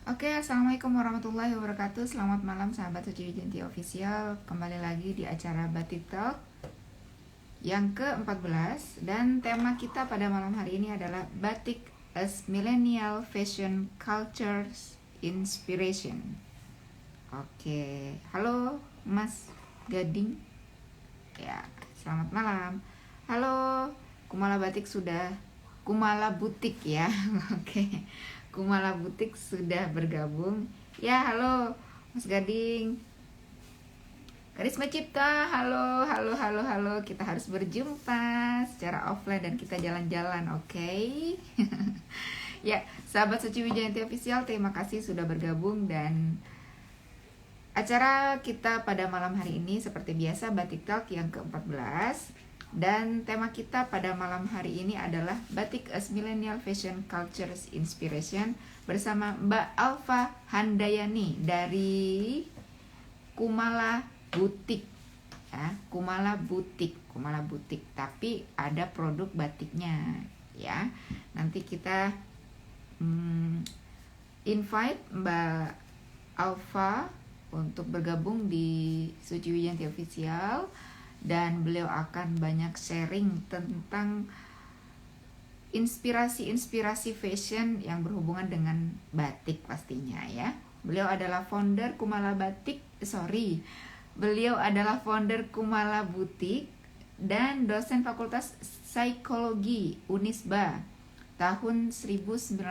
Oke, assalamualaikum warahmatullahi wabarakatuh. Selamat malam sahabat Suci Wijanti Official. Kembali lagi di acara Batik Talk yang ke-14. Dan tema kita pada malam hari ini adalah Batik as Millennial Fashion Cultures Inspiration. Oke, halo Mas Gading. Ya, selamat malam. Halo, Kumala Batik sudah Kumala Butik ya. Oke. Kumala Butik sudah bergabung. Ya, halo Mas Gading. Karisma Cipta, halo, halo, halo, halo. Kita harus berjumpa secara offline dan kita jalan-jalan, oke? Ya, sahabat Suci Wijayanti Official, terima kasih sudah bergabung dan acara kita pada malam hari ini seperti biasa Batik Talk yang ke-14. Dan tema kita pada malam hari ini adalah Batik as Millennial Fashion Cultures Inspiration bersama Mbak Alfa Handayani dari Kumala Butik. Ya, Kumala Butik, tapi ada produk batiknya ya. Nanti kita invite Mbak Alfa untuk bergabung di Suci Wijanti Official dan beliau akan banyak sharing tentang inspirasi fashion yang berhubungan dengan batik pastinya ya. Beliau adalah founder Kumala Batik, Beliau adalah founder Kumala Butik dan dosen Fakultas Psikologi Unisba tahun 1994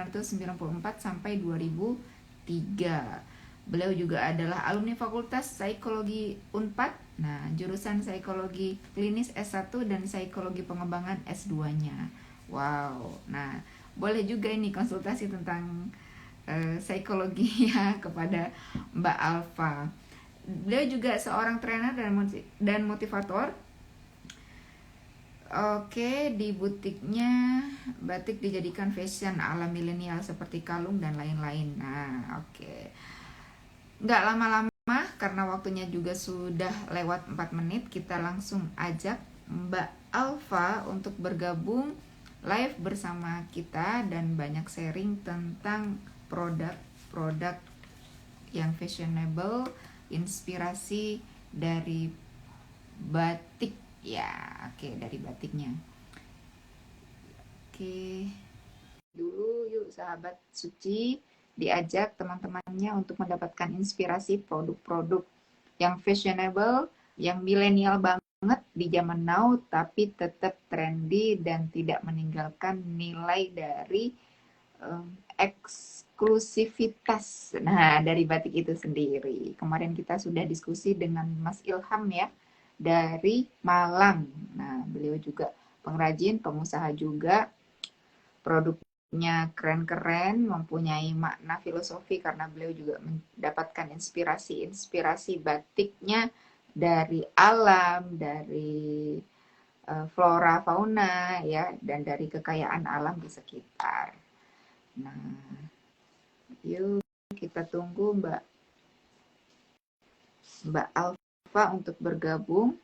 sampai 2003. Beliau juga adalah alumni Fakultas Psikologi Unpad, nah jurusan Psikologi Klinis S1 dan Psikologi Pengembangan S2-nya. Wow, nah boleh juga ini konsultasi tentang psikologi ya kepada Mbak Alfa. Beliau juga seorang trainer dan motivator. Oke, di butiknya batik dijadikan fashion ala milenial seperti kalung dan lain-lain. Nah, oke. Nggak lama-lama karena waktunya juga sudah lewat 4 menit, kita langsung ajak Mbak Alfa untuk bergabung live bersama kita dan banyak sharing tentang produk-produk yang fashionable, inspirasi dari batik ya. Oke, dari batiknya. Oke, dulu yuk sahabat Suci diajak teman-temannya untuk mendapatkan inspirasi produk-produk yang fashionable, yang milenial banget di zaman now, tapi tetap trendy dan tidak meninggalkan nilai dari eksklusivitas. Nah, dari batik itu sendiri. Kemarin kita sudah diskusi dengan Mas Ilham ya, dari Malang. Nah, beliau juga pengrajin, pengusaha juga. Produknya keren-keren, mempunyai makna filosofi karena beliau juga mendapatkan inspirasi batiknya dari alam, dari flora fauna ya, dan dari kekayaan alam di sekitar. Nah, yuk kita tunggu Mbak Alfa untuk bergabung.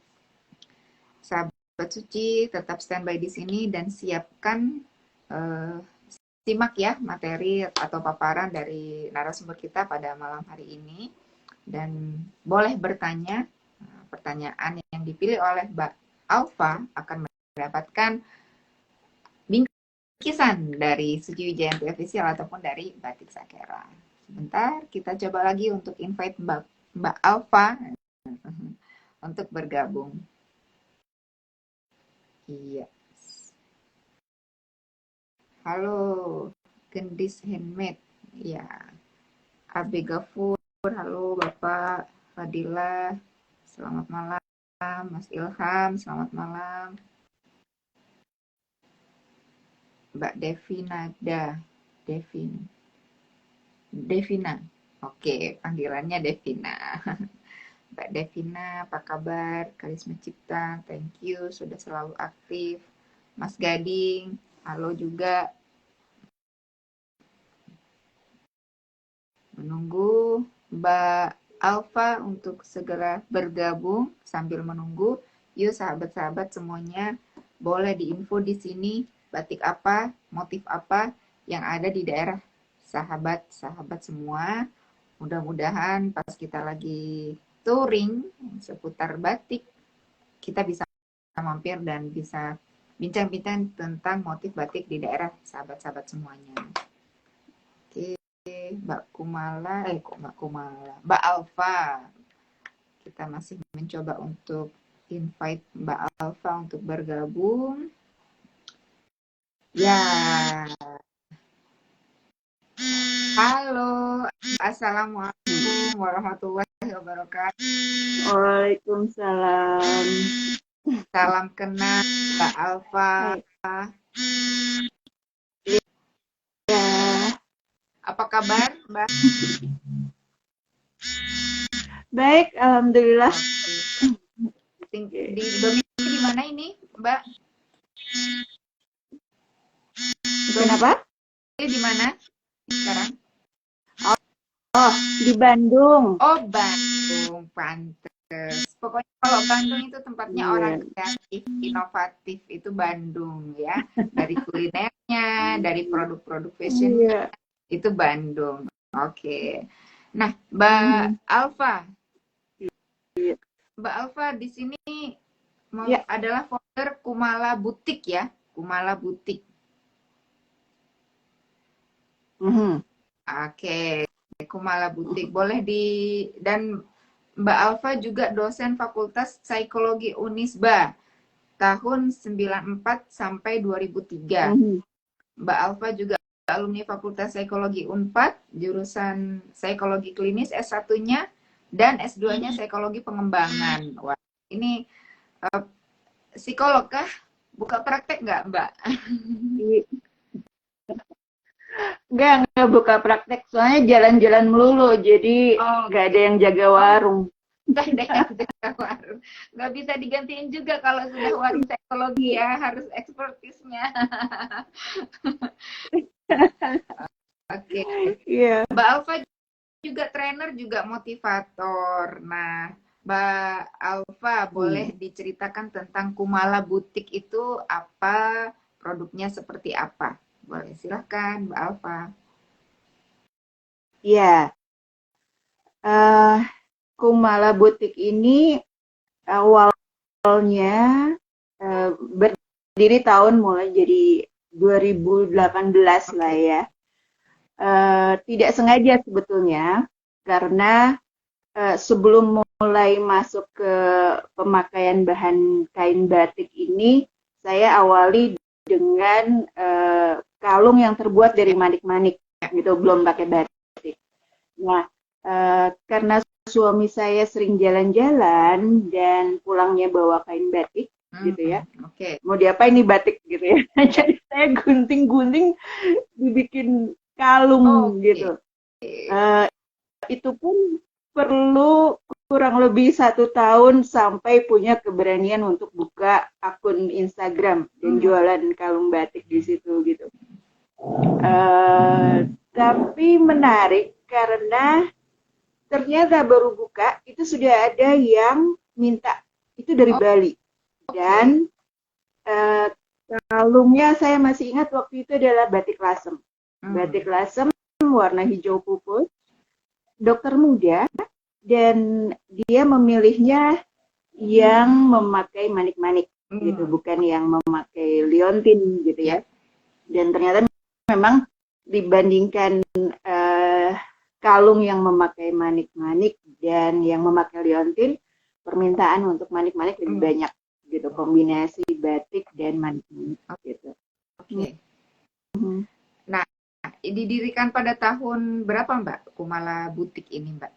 Sahabat Suci tetap standby di sini dan siapkan simak ya materi atau paparan dari narasumber kita pada malam hari ini, dan boleh bertanya. Pertanyaan yang dipilih oleh Mbak Alfa akan mendapatkan bingkisan dari Suci Wijayanti Official ataupun dari Batik Sakera. Sebentar, kita coba lagi untuk invite Mbak Alfa untuk bergabung. Iya. Halo, Gendis Handmade. Ya, Abe Gafur. Halo Bapak Fadila. Selamat malam. Mas Ilham, selamat malam. Mbak Devina. Oke, panggilannya Devina. Mbak Devina, apa kabar? Karisma Cipta, thank you sudah selalu aktif. Mas Gading, halo juga. Menunggu Mbak Alfa untuk segera bergabung. Sambil menunggu, yuk sahabat-sahabat semuanya boleh diinfo di sini batik apa, motif apa yang ada di daerah sahabat-sahabat semua. Mudah-mudahan pas kita lagi touring seputar batik, kita bisa mampir dan bisa bincang-bincang tentang motif batik di daerah sahabat-sahabat semuanya. Oke, Mbak Kumala, kok Mbak Kumala, Mbak Alfa. Kita masih mencoba untuk invite Mbak Alfa untuk bergabung. Ya. Halo, Assalamualaikum warahmatullahi wabarakatuh. Waalaikumsalam. Salam kenal Mbak Alfa. Ya, Apa kabar, Mbak? baik, alhamdulillah. Di domisili di mana ini, Mbak? Kenapa? Di mana sekarang? Oh, di Bandung. Oh, Bandung, pantes. Pokoknya kalau Bandung itu tempatnya orang kreatif, inovatif, itu Bandung ya. Dari kulinernya, dari produk-produk fashion, itu Bandung. Oke. Nah, Mbak Alfa. Mbak Alfa di sini adalah founder Kumala Butik ya, Kumala Butik. Oke, Kumala Butik. Boleh dan Mbak Alfa juga dosen Fakultas Psikologi Unisba tahun 94 sampai 2003. Mbak Alfa juga alumni Fakultas Psikologi Unpad, jurusan Psikologi Klinis S1-nya dan S2-nya Psikologi Pengembangan. Wah, ini psikolog kah? Buka praktek nggak, Mbak? Enggak buka praktek, soalnya jalan-jalan melulu, jadi nggak ada yang jaga warung. Nggak ada yang jaga warung. Nggak bisa digantiin juga kalau sudah warung psikologi ya, harus ekspertisnya. Oke. Mbak Alfa juga trainer, juga motivator. Nah, Mbak Alfa boleh diceritakan tentang Kumala Butik itu apa, produknya seperti apa? Boleh, silahkan Mbak Alfa. Ya, Kumala Butik ini awalnya berdiri tahun mulai jadi 2018 lah ya. Tidak sengaja sebetulnya, karena sebelum mulai masuk ke pemakaian bahan kain batik ini, saya awali dengan kalung yang terbuat dari manik-manik, gitu, belum pakai batik. Nah, karena suami saya sering jalan-jalan dan pulangnya bawa kain batik, gitu ya. Mau diapain nih batik, gitu ya. Jadi saya gunting-gunting dibikin kalung, gitu. Itu pun perlu kurang lebih 1 tahun sampai punya keberanian untuk buka akun Instagram dan jualan kalung batik di situ, gitu. Tapi menarik karena ternyata baru buka itu sudah ada yang minta, itu dari Bali. Dan kalungnya saya masih ingat waktu itu adalah batik lasem. Batik lasem warna hijau pupus, dokter muda, dan dia memilihnya yang memakai manik-manik, gitu, bukan yang memakai liontin, gitu ya. Dan ternyata memang dibandingkan kalung yang memakai manik-manik dan yang memakai liontin, permintaan untuk manik-manik lebih banyak, gitu, kombinasi batik dan manik-manik, gitu. Nah, didirikan pada tahun berapa, Mbak, Kumala Butik ini, Mbak?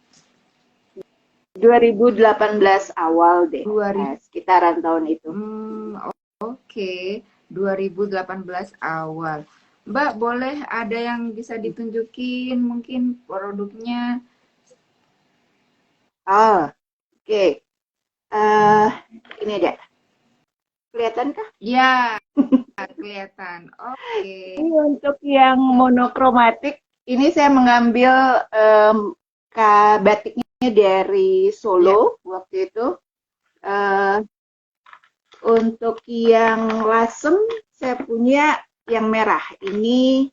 2018 awal deh, sekitaran tahun itu. Oke, 2018 awal. Mbak, boleh ada yang bisa ditunjukin mungkin produknya? Oke. Ini ada. Kelihatan kah? Ya, kelihatan. Oke. Ini untuk yang monokromatik, ini saya mengambil batiknya dari Solo waktu itu. Untuk yang lasem saya punya yang merah. Ini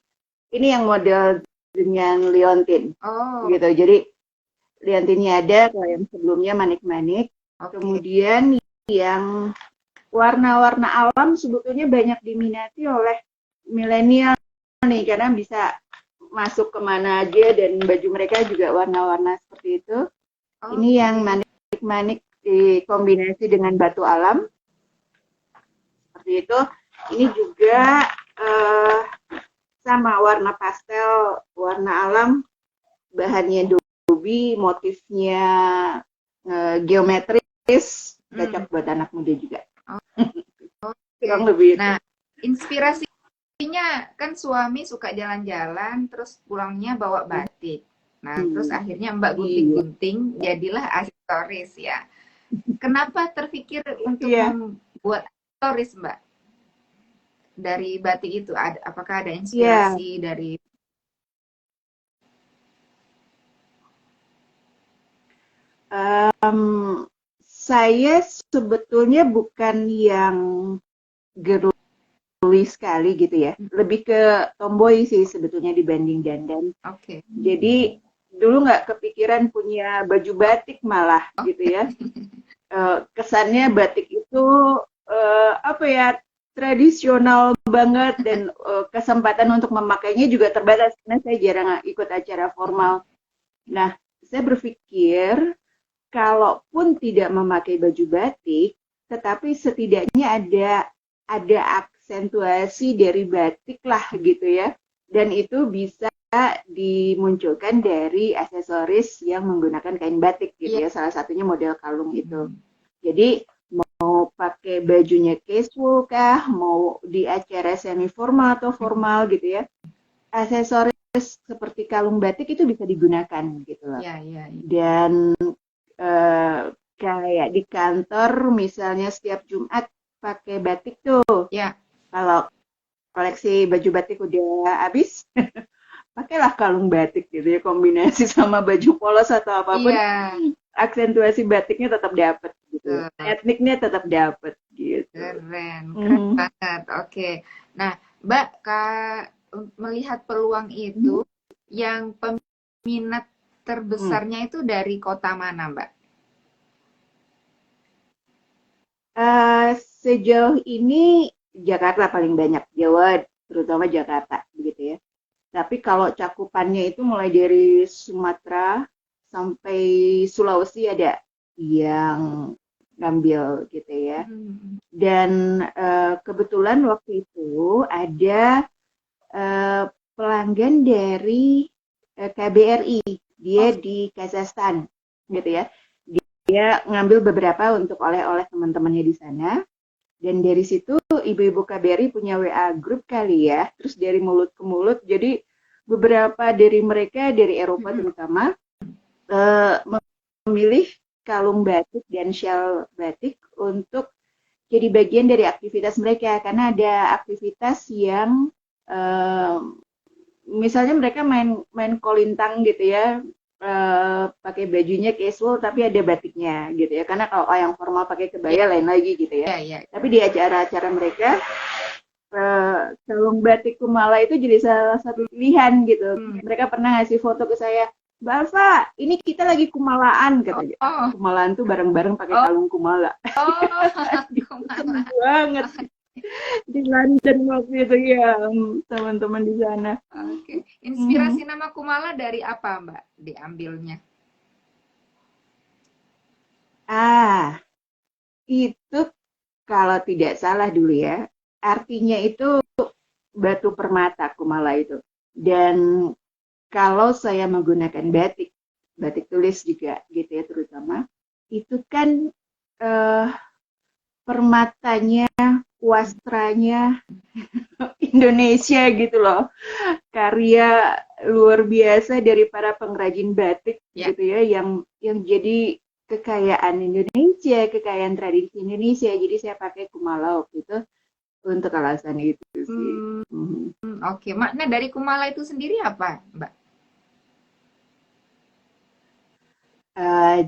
yang model dengan liontin Oh, gitu. Jadi liontinnya ada, kalau yang sebelumnya manik-manik. oke. Kemudian yang warna-warna alam sebetulnya banyak diminati oleh milenial nih, karena bisa masuk kemana aja dan baju mereka juga warna-warna seperti itu. Ini yang Oke. manik-manik dikombinasi dengan batu alam seperti itu. Ini juga eh, sama warna pastel, warna alam, bahannya dobi, motifnya geometris, cocok Hmm. buat anak muda juga. Oke. Kurang lebih itu. Nah, inspirasinya kan suami suka jalan-jalan, terus pulangnya bawa batik. Nah, terus Hmm, akhirnya Mbak iya. gunting-gunting, jadilah aksesoris ya. Kenapa terpikir untuk Iya. membuat aksesoris, Mbak? Dari batik itu, apakah ada Iya. inspirasi dari... Um, saya sebetulnya bukan yang girly sekali gitu ya. Lebih ke tomboy sih sebetulnya dibanding dandan. Oke. Jadi dulu nggak kepikiran punya baju batik malah Oh, gitu ya. Kesannya batik itu apa ya, tradisional banget, dan kesempatan untuk memakainya juga terbatas karena saya jarang ikut acara mm-mm. formal. Nah, saya berpikir kalaupun tidak memakai baju batik, tetapi setidaknya ada aksentuasi dari batik lah gitu ya, dan itu bisa dimunculkan dari aksesoris yang menggunakan kain batik gitu Iya. ya, salah satunya model kalung itu. Mm. Jadi mau pakai bajunya casual kah, mau di acara semi formal atau Mm. formal gitu ya, aksesoris seperti kalung batik itu bisa digunakan gitu loh. Iya, iya, iya. Dan kayak di kantor misalnya setiap Jumat pakai batik tuh. Ya, Kalau koleksi baju batik udah habis, pakailah kalung batik gitu ya, kombinasi sama baju polos atau apapun, iya. aksentuasi batiknya tetap dapat gitu. Betul. Etniknya tetap dapat gitu. Keren, keren Mhm. banget. Oke. Nah, Mbak, melihat peluang itu, yang peminat Hmm. terbesarnya itu dari kota mana, Mbak? Sejauh ini Jakarta paling banyak, Jawa terutama Jakarta begitu ya. Tapi kalau cakupannya itu mulai dari Sumatera sampai Sulawesi ada yang ngambil gitu ya. Hmm. Dan kebetulan waktu itu ada eh, pelanggan dari KBRI, dia Oh, di Kazakhstan gitu ya. Dia ngambil beberapa untuk oleh-oleh teman-temannya di sana. Dan dari situ ibu-ibu KBRI punya WA grup kali ya. Terus dari mulut ke mulut, jadi beberapa dari mereka dari Eropa mm-mm. terutama eh, memilih kalung batik dan shell batik untuk jadi bagian dari aktivitas mereka, karena ada aktivitas yang eh, misalnya mereka main main kolintang gitu ya, pakai bajunya casual tapi ada batiknya gitu ya, karena kalau yang formal pakai Iya, kebaya lain lagi gitu ya. iya, iya. Tapi di acara-acara mereka kalung batik Kumala itu jadi salah satu pilihan gitu. Hmm. Mereka pernah ngasih foto ke saya, Mbak Alfa, ini kita lagi kumalaan Oh, katanya. oh, Kumalaan tuh bareng-bareng pakai oh, kalung kumala. oh, Keren kemana? banget di London waktu itu ya, teman-teman di sana. Oke. Inspirasi Mhm. nama Kumala dari apa, Mbak? Diambilnya. Ah, itu kalau tidak salah dulu ya, artinya itu batu permata Kumala itu. Dan kalau saya menggunakan batik, batik tulis juga gitu ya terutama, itu kan eh, permatanya, wastranya Indonesia gitu loh. Karya luar biasa dari para pengrajin batik Ya. gitu ya, yang jadi kekayaan Indonesia, kekayaan tradisi Indonesia. Jadi saya pakai Kumala waktu itu untuk alasan itu sih. Hmm, Mhm. oke. Makna dari Kumala itu sendiri apa, Mbak?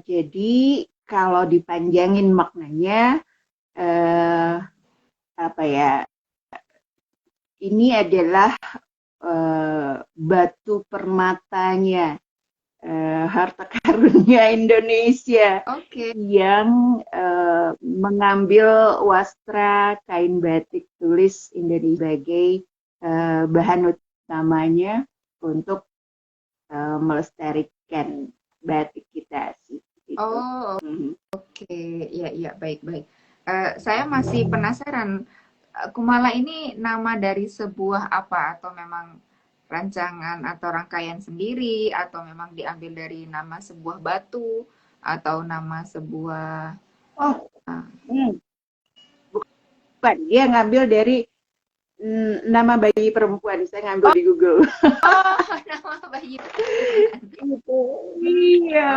Jadi kalau dipanjangin maknanya, eh, apa ya? Ini adalah batu permatanya, harta karunnya Indonesia, Oke. yang mengambil wastra kain batik tulis Indonesia sebagai bahan utamanya untuk melestarikan batik kita sih itu. Oh, oke. Iya, iya, baik-baik. Saya masih penasaran, Kumala ini nama dari sebuah apa? Atau memang rancangan atau rangkaian sendiri? Atau memang diambil dari nama sebuah batu? Atau nama sebuah... Oh, ah, hmm, bukan, dia ngambil dari nama bayi perempuan, saya ngambil Oh, di Google. oh, nama bayi perempuan. Gitu. Hmm, Iya,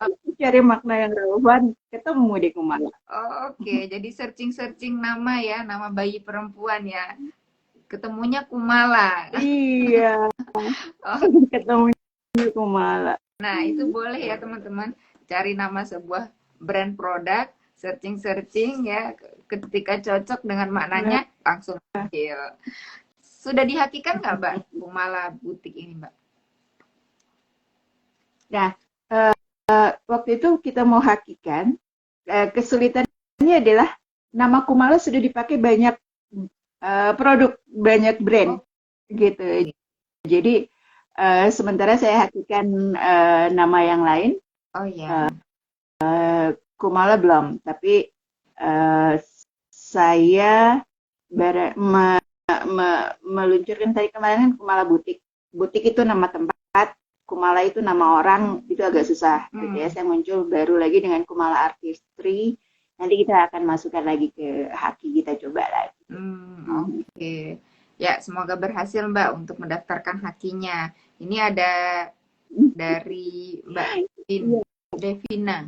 oke. cari makna yang relevan, ketemu di Kumala. Oh, oke, jadi searching-searching nama ya, nama bayi perempuan ya. Ketemunya Kumala. Iya, Oh, ketemu di Kumala. nah, itu boleh ya teman-teman cari nama sebuah brand produk, searching-searching ya, ketika cocok dengan Nah, maknanya langsung ambil. Sudah dihakikan nggak Mbak Kumala Butik ini Mbak? nah, waktu itu kita mau hakikan, kesulitannya adalah nama Kumala sudah dipakai banyak produk, banyak brand Oh, gitu. Jadi sementara saya hakikan nama yang lain, oh ya. Kumala belum, tapi eh, saya meluncurkan tadi kemarin kan Kumala Butik. Butik itu nama tempat, Kumala itu nama orang, itu agak susah gitu ya. Hmm, Saya muncul baru lagi dengan Kumala Artistry. Nanti kita akan masukkan lagi ke Haki, kita coba lagi. oke. Ya, semoga berhasil Mbak untuk mendaftarkan hakinya. Ini ada dari Mbak Iya. Devina.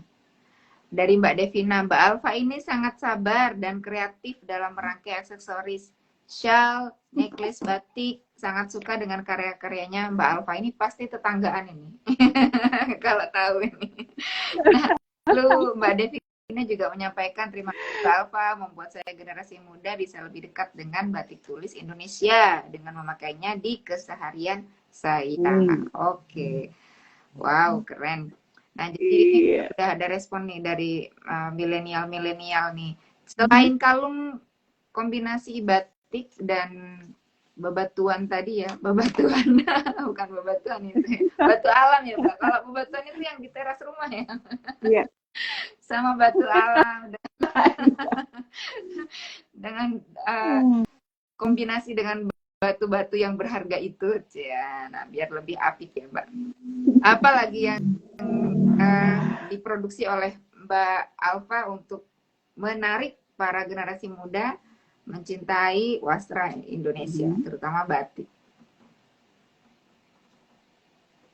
Dari Mbak Devina, Mbak Alfa ini sangat sabar dan kreatif dalam merangkai aksesoris shawl, necklace batik. Sangat suka dengan karya-karyanya Mbak Alfa ini pasti tetanggaan ini. Kalau tahu ini. Nah, lalu Mbak Devina juga menyampaikan terima kasih Mbak Alfa membuat saya generasi muda bisa lebih dekat dengan batik tulis Indonesia dengan memakainya di keseharian saya. Hmm. Oke. Wow, keren. Nah, jadi ini Iya. udah ada respon nih dari milenial-milenial nih. Selain kalung kombinasi batik dan bebatuan tadi ya, bebatuan bukan bebatuan itu, ya. Batu alam ya, Mbak. Kalau bebatuan itu yang di teras rumah ya, Iya. sama batu alam dengan Hmm. kombinasi dengan batu-batu yang berharga itu, ya. Nah, biar lebih apik ya, Mbak. Apalagi yang diproduksi oleh Mbak Alfa untuk menarik para generasi muda mencintai wastra Indonesia, Mhm. terutama batik.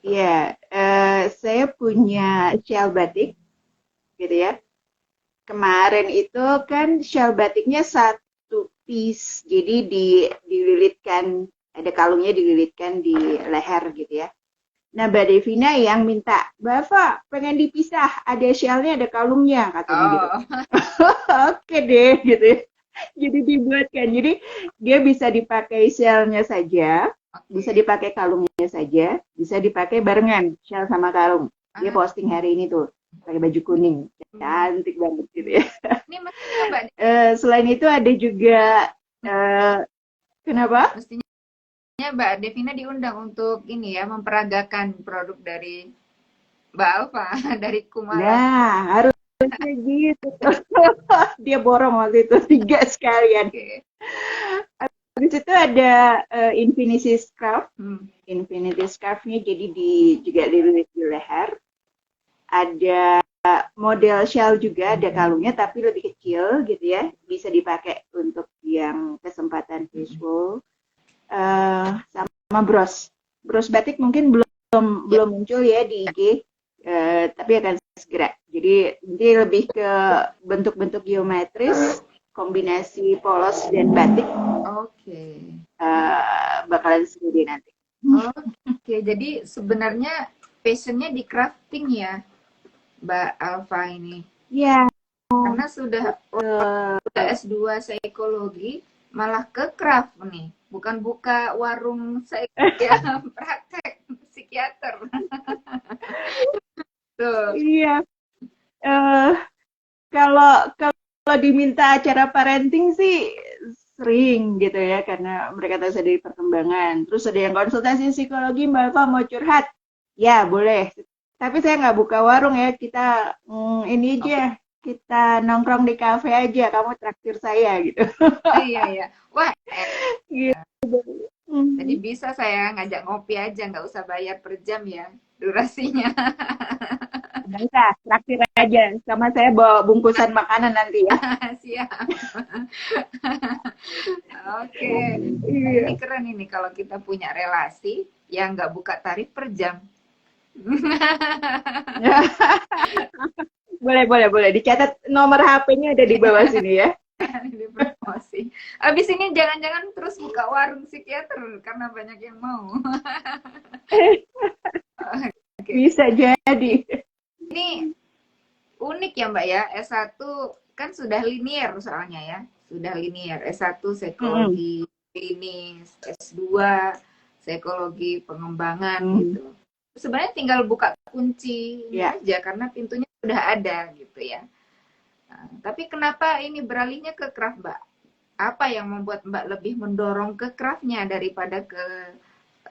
Iya, saya punya shell batik, gitu ya. Kemarin itu kan shell batiknya satu piece, jadi dililitkan, ada kalungnya dililitkan di leher gitu ya. Nah, Mbak Devina yang minta, Bapak pengen dipisah, ada shellnya, ada kalungnya, katanya gitu. Oh, Oke deh, gitu ya. Jadi dibuatkan, jadi dia bisa dipakai shellnya saja, bisa oke. dipakai kalungnya saja, bisa dipakai barengan, shell sama kalung. Dia Ah, posting hari ini tuh, pakai baju kuning, cantik banget gitu ya. ini mestinya Mbak, Selain itu ada juga eh, kenapa? mestinya Mbak Devina diundang untuk ini ya, memperagakan produk dari Mbak Alfa, dari Kumala. Nah, harusnya gitu. Dia borong waktu itu tiga sekalian. Oke. Habis itu ada Infinity Scarf. Hmm. Infinity Scarf-nya jadi juga dililit di leher. Ada model shell juga, ada kalungnya tapi lebih kecil gitu ya. Bisa dipakai untuk yang kesempatan visual. Sama bros. Bros batik mungkin Ya, belum muncul ya di IG, tapi akan segera. Jadi nanti lebih ke bentuk-bentuk geometris, kombinasi polos dan batik, oke. bakalan segede nanti. Oke, jadi sebenarnya passionnya di crafting ya, Mbak Alfa ini. Ya, Karena sudah betul. S2 psikologi, malah ke craft nih. bukan buka warung ya, praktek psikiater. Tuh. Iya. eh kalau kalau diminta acara parenting sih sering gitu ya, karena mereka tahu saya dari perkembangan. Terus ada yang konsultasi psikologi, Mbak Eva mau curhat, ya boleh. Tapi saya nggak buka warung ya, kita ini aja, Oke. kita nongkrong di kafe aja, kamu traktir saya gitu. Iya, iya. Wah, Gitu. jadi Hmm. bisa saya ngajak ngopi aja, nggak usah bayar per jam ya durasinya. Nggak usah, traktir aja. Sama saya bawa bungkusan makanan nanti ya. Siap. Oke. Nah, ini Iya. keren ini kalau kita punya relasi yang nggak buka tarif per jam. Boleh, boleh, boleh. Dicatat nomor HP-nya ada di bawah sini ya. Di promosi. Abis ini jangan-jangan terus buka warung psikiater karena banyak yang mau. Oke. Bisa jadi. Ini unik ya Mbak ya, S1 kan sudah linier soalnya ya. Sudah linier. S1 Mm-mm. psikologi klinis, S2 psikologi pengembangan Mm. gitu. Sebenarnya tinggal buka kunci ini Ya. aja karena pintunya sudah ada gitu ya. Nah, tapi kenapa ini beralihnya ke craft Mbak? Apa yang membuat Mbak lebih mendorong ke craftnya daripada ke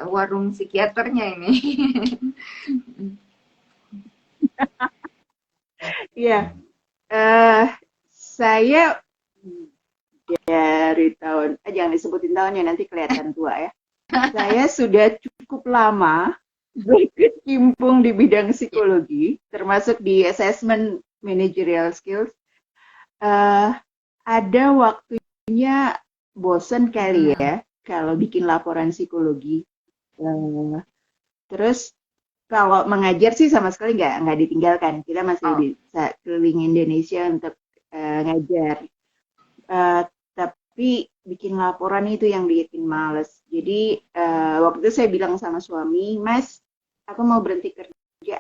warung psikiaternya ini? Iya. eh saya dari tahun, jangan disebutin tahunnya nanti kelihatan tua ya. Saya sudah cukup lama berkecimpung di bidang Ya. psikologi, termasuk di assessment managerial skills. eh ada waktunya bosen kali Mm-mm. ya kalau bikin laporan psikologi. Eh, Terus kalau mengajar sih sama sekali nggak ditinggalkan. Kita masih Oh, bisa keliling Indonesia untuk ngajar. Eh, tapi bikin laporan itu yang bikin males. Jadi waktu itu saya bilang sama suami, Mas, aku mau berhenti kerja,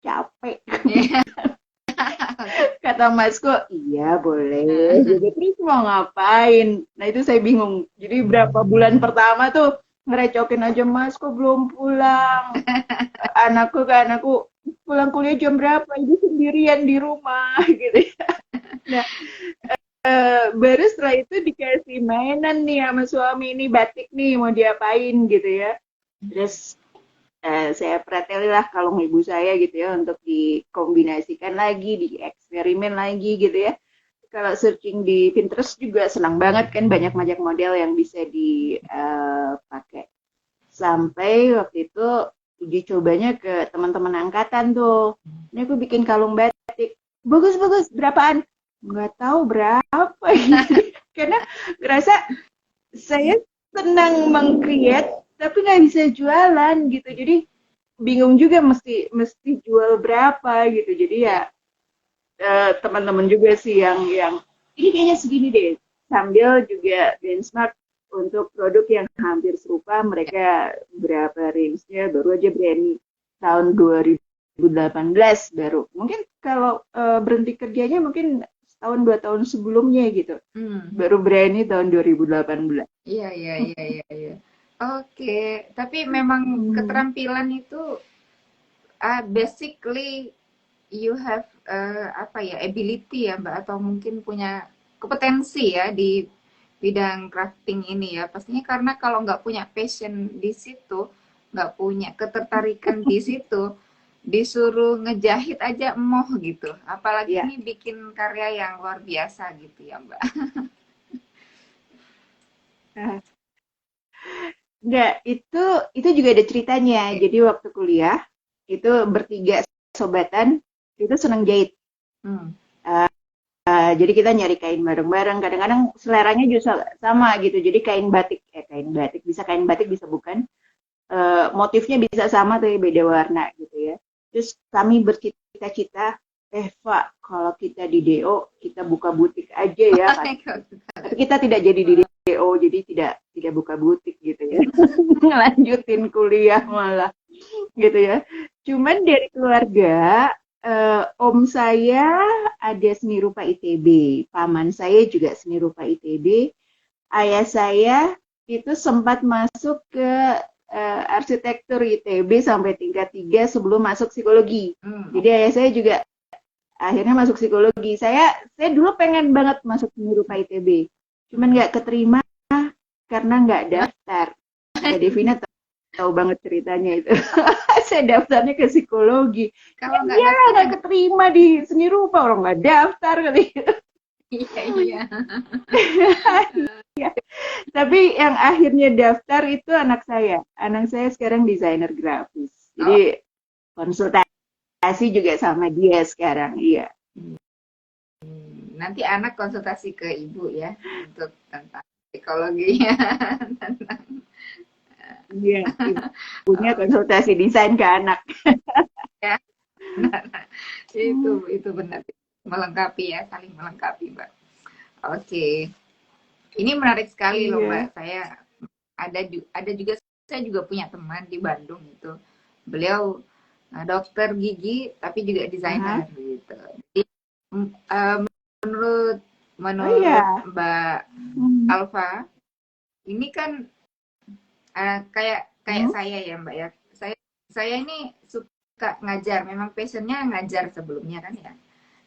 capek. iya. Kata Masku, iya boleh. Jadi terus mau ngapain? Nah itu saya bingung. Jadi berapa bulan pertama tuh ngerecokin aja, Mas kok belum pulang. Anakku pulang kuliah jam berapa? Ibu sendirian di rumah gitu. Nah, baru setelah itu dikasih mainan nih sama suami, ini batik nih mau diapain gitu ya. Terus saya pretelilah kalung ibu saya gitu ya untuk dikombinasikan lagi, dieksperimen lagi gitu ya. Kalau searching di Pinterest juga senang banget kan, banyak-banyak model yang bisa dipakai. Sampai waktu itu uji cobanya ke teman-teman angkatan tuh. Ini aku bikin kalung batik. Bagus-bagus, berapaan? Nggak tahu berapa. Karena ngerasa saya senang meng-create, tapi nggak bisa jualan gitu. Jadi bingung juga mesti mesti jual berapa gitu. Jadi Ya. ya teman-teman juga sih yang ini kayaknya segini deh, sambil juga benchmark untuk produk yang hampir serupa, mereka berapa range-nya, baru aja berani tahun 2018 baru mungkin kalau berhenti kerjanya mungkin setahun 2 tahun sebelumnya gitu, Hmm. baru berani tahun 2018. Iya, iya, iya, iya, iya. Oke, tapi memang Hmm. keterampilan itu basically you have apa ya ability ya Mbak atau mungkin punya kompetensi ya di bidang crafting ini ya pastinya karena kalau nggak punya passion di situ nggak punya ketertarikan di situ disuruh ngejahit aja emoh gitu apalagi Ya. ini bikin karya yang luar biasa gitu ya Mbak. Nah, enggak, itu juga ada ceritanya. Oke. Jadi waktu kuliah itu bertiga sobatan itu seneng jahit. Hmm. Jadi kita nyari kain bareng-bareng. Kadang-kadang seleranya juga sama gitu. Jadi kain batik bisa kain batik bisa bukan. Motifnya bisa sama tapi beda warna gitu ya. Terus kami bercita-cita, Pak, kalau kita di DO kita buka butik aja ya. Oh my God. Tapi kita tidak jadi di DO, jadi tidak buka butik gitu ya. Ngelanjutin kuliah malah gitu ya. Cuman dari keluarga, om saya ada seni rupa ITB, paman saya juga seni rupa ITB, ayah saya itu sempat masuk ke arsitektur ITB sampai tingkat 3 sebelum masuk psikologi. Jadi ayah saya juga akhirnya masuk psikologi. Saya dulu pengen banget masuk seni rupa ITB, cuman nggak keterima karena nggak daftar. Mbak Devina tahu banget ceritanya itu. Saya daftarnya ke psikologi. Kalau nggak ya nggak keterima di seni rupa, orang nggak daftar kali. Iya. Tapi yang akhirnya daftar itu anak saya. Anak saya sekarang desainer grafis. Jadi konsultasi juga sama dia sekarang. Iya. Nanti anak konsultasi ke ibu ya untuk tentang psikologinya. Iya, ibunya konsultasi desain ke anak. Ya, itu benar, melengkapi ya, saling melengkapi, Mbak. Oke, ini menarik sekali loh, Mbak. Saya ada juga, saya juga punya teman di Bandung itu, beliau dokter gigi tapi juga desainer gitu. Jadi, menurut Mbak Alfa, ini kan kayak saya ya Mbak ya, saya ini suka ngajar, memang passionnya ngajar sebelumnya kan ya,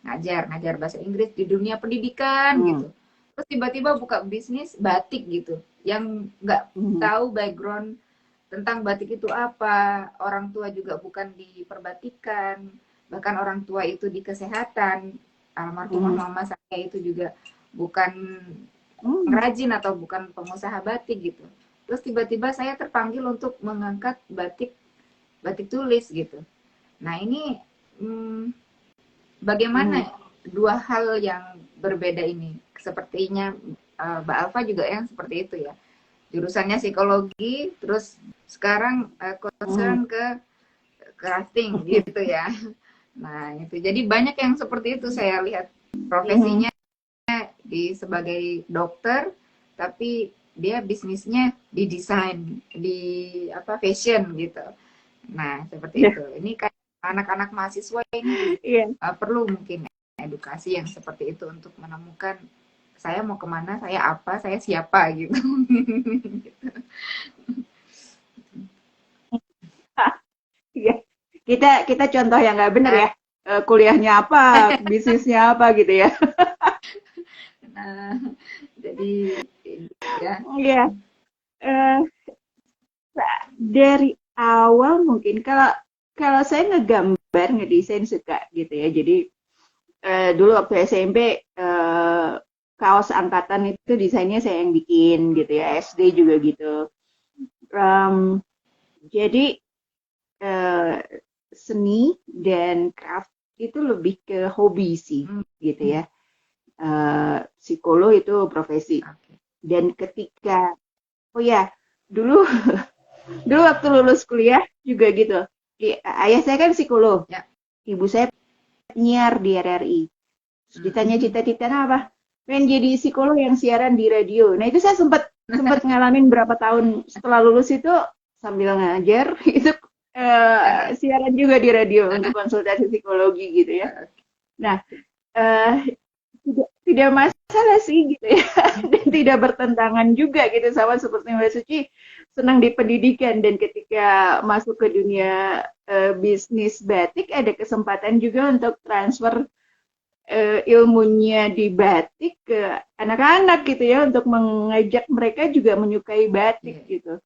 ngajar bahasa Inggris di dunia pendidikan gitu, terus tiba-tiba buka bisnis batik gitu, yang nggak tahu background tentang batik itu apa, orang tua juga bukan di perbatikan, bahkan orang tua itu di kesehatan, almarhumah mama saya itu juga bukan pengrajin atau bukan pengusaha batik gitu. Terus tiba-tiba saya terpanggil untuk mengangkat batik tulis gitu. Nah ini bagaimana dua hal yang berbeda ini? Sepertinya Mbak Alfa juga yang seperti itu ya. Jurusannya psikologi, terus sekarang concern ke crafting gitu ya. Nah itu, jadi banyak yang seperti itu saya lihat profesinya sebagai dokter, tapi dia bisnisnya di desain, di fashion gitu. Nah seperti itu. Ini kayak anak-anak mahasiswa ini perlu mungkin edukasi yang seperti itu untuk menemukan saya mau kemana, saya apa, saya siapa gitu. Kita contoh yang nggak benar ya, kuliahnya apa, bisnisnya apa gitu ya. Nah, jadi ya dari awal mungkin kalau saya ngegambar, ngedesain suka gitu ya. Jadi dulu waktu SMP kaos angkatan itu desainnya saya yang bikin gitu ya, SD juga gitu. Jadi seni dan craft itu lebih ke hobi sih gitu ya. Psikolog itu profesi. Dan ketika dulu waktu lulus kuliah juga gitu. Ayah saya kan psikolog, ibu saya penyiar di RRI. Ditanya cita-citanya apa? Pengen jadi psikolog yang siaran di radio. Nah itu saya sempat ngalamin berapa tahun setelah lulus itu sambil ngajar itu siaran juga di radio untuk konsultasi psikologi gitu ya. Nah tidak masalah sih gitu ya, dan tidak bertentangan juga gitu, sama seperti Mbak Suci senang di pendidikan, dan ketika masuk ke dunia bisnis batik ada kesempatan juga untuk transfer ilmunya di batik ke anak-anak gitu ya, untuk mengajak mereka juga menyukai batik gitu.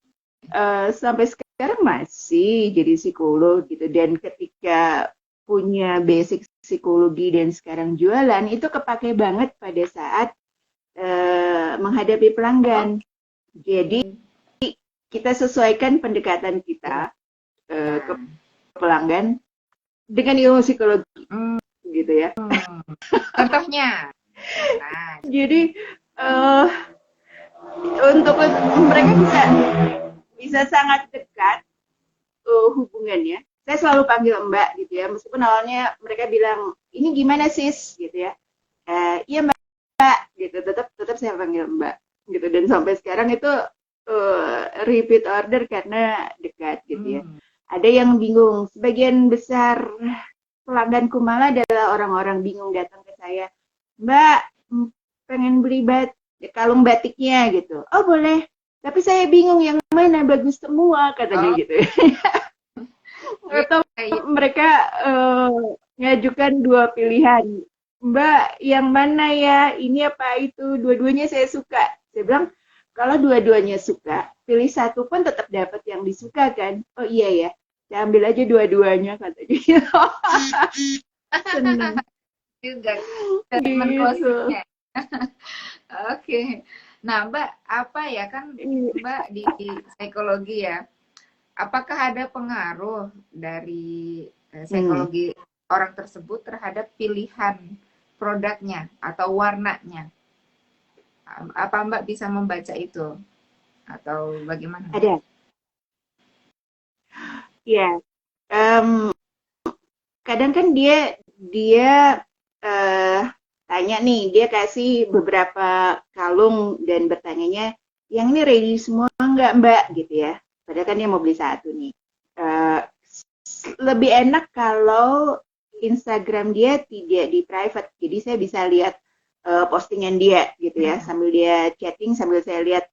Sampai sekarang masih jadi psikolog gitu, dan ketika punya basic psikologi dan sekarang jualan itu kepake banget pada saat menghadapi pelanggan. Jadi kita sesuaikan pendekatan kita ke pelanggan dengan ilmu psikologi gitu ya. Contohnya. Jadi untuk mereka bisa sangat dekat hubungannya. Saya selalu panggil Mbak gitu ya, meskipun awalnya mereka bilang ini gimana sis gitu ya. Iya Mbak gitu, tetap saya panggil Mbak gitu, dan sampai sekarang itu repeat order karena dekat gitu ya. Ada yang bingung, sebagian besar pelangganku malah adalah orang-orang bingung datang ke saya, Mbak pengen beli kalung batiknya gitu. Oh boleh, Tapi saya bingung yang mana bagus semua katanya Oh, gitu. iya, Atau iya. mereka ngajukan dua pilihan. Mbak, yang mana ya? Ini apa itu? Dua-duanya saya suka. Saya bilang, kalau dua-duanya suka, pilih satu pun tetap dapat yang disuka kan? Oh iya ya, saya ambil aja dua-duanya katanya. Seneng Juga statement gitu. closingnya. Oke. Nah, Mbak, apa ya kan Mbak di psikologi ya? Apakah ada pengaruh dari Hmm, psikologi orang tersebut terhadap pilihan produknya atau warnanya? Apa Mbak bisa membaca itu atau bagaimana? ada. Ya, em, kadang kan dia eh, tanya nih, dia kasih beberapa kalung dan bertanyanya, yang ini ready semua nggak Mbak gitu ya. Padahal kan dia mau beli satu nih. Eh, Lebih enak kalau Instagram dia tidak di private, jadi saya bisa lihat postingan dia gitu ya, Hmm. sambil dia chatting sambil saya lihat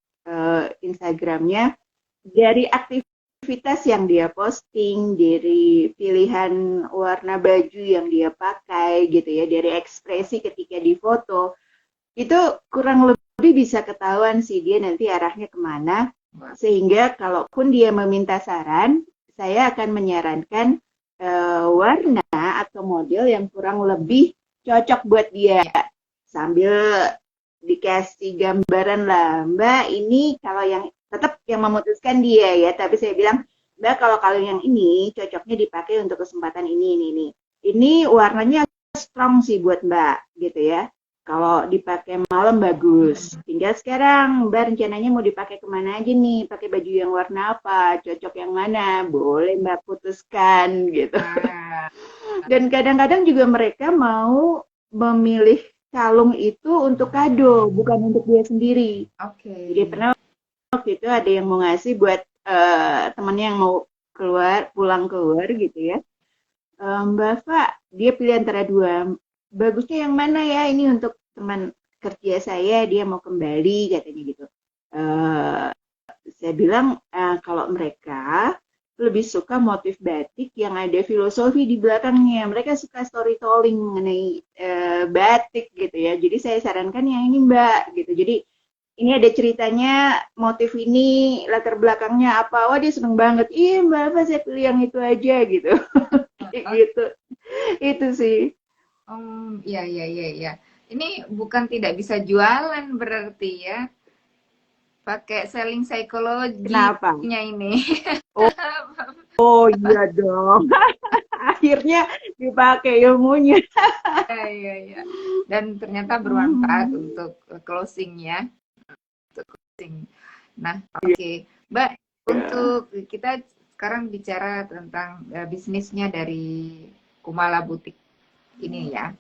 Instagramnya dari aktivitas yang dia posting, dari pilihan warna baju yang dia pakai gitu ya, dari ekspresi ketika di foto, itu kurang lebih bisa ketahuan sih dia nanti arahnya kemana, sehingga kalaupun dia meminta saran, saya akan menyarankan warna atau model yang kurang lebih cocok buat dia, Ya. sambil dikasih gambaran lah, Mbak ini kalau yang tetap yang memutuskan dia ya, tapi saya bilang Mbak kalau yang ini cocoknya dipakai untuk kesempatan ini warnanya strong sih buat Mbak gitu ya, kalau dipakai malam bagus, Hmm. tinggal sekarang Mbak rencananya mau dipakai kemana aja nih, pakai baju yang warna apa, cocok yang mana, boleh Mbak putuskan gitu. Ah, Dan kadang-kadang juga mereka mau memilih kalung itu untuk kado, bukan untuk dia sendiri. oke. Jadi pernah waktu itu ada yang mau ngasih buat temannya yang mau pulang keluar gitu ya. Mbak Fa, dia pilih antara dua. Bagusnya yang mana ya? Ini untuk teman kerja saya, dia mau kembali katanya gitu. Eh, saya bilang kalau mereka lebih suka motif batik yang ada filosofi di belakangnya. Mereka suka storytelling mengenai batik gitu ya. Jadi saya sarankan yang ini Mbak gitu. Jadi ini ada ceritanya, motif ini latar belakangnya apa. Wah dia seneng banget. Iya Mbak, apa saya pilih yang itu aja gitu. Kayak Oh, gitu. Itu sih. iya, iya, iya, iya. Ini bukan tidak bisa jualan berarti ya. Pakai selling Kenapa? psikologinya ini. Oh, oh iya dong. Akhirnya dipakai ilmunya. Iya, iya, iya. Dan ternyata bermanfaat untuk closing ya. Untuk closing. Nah, oke. Mbak, untuk kita sekarang bicara tentang bisnisnya dari Kumala Butik ini ya.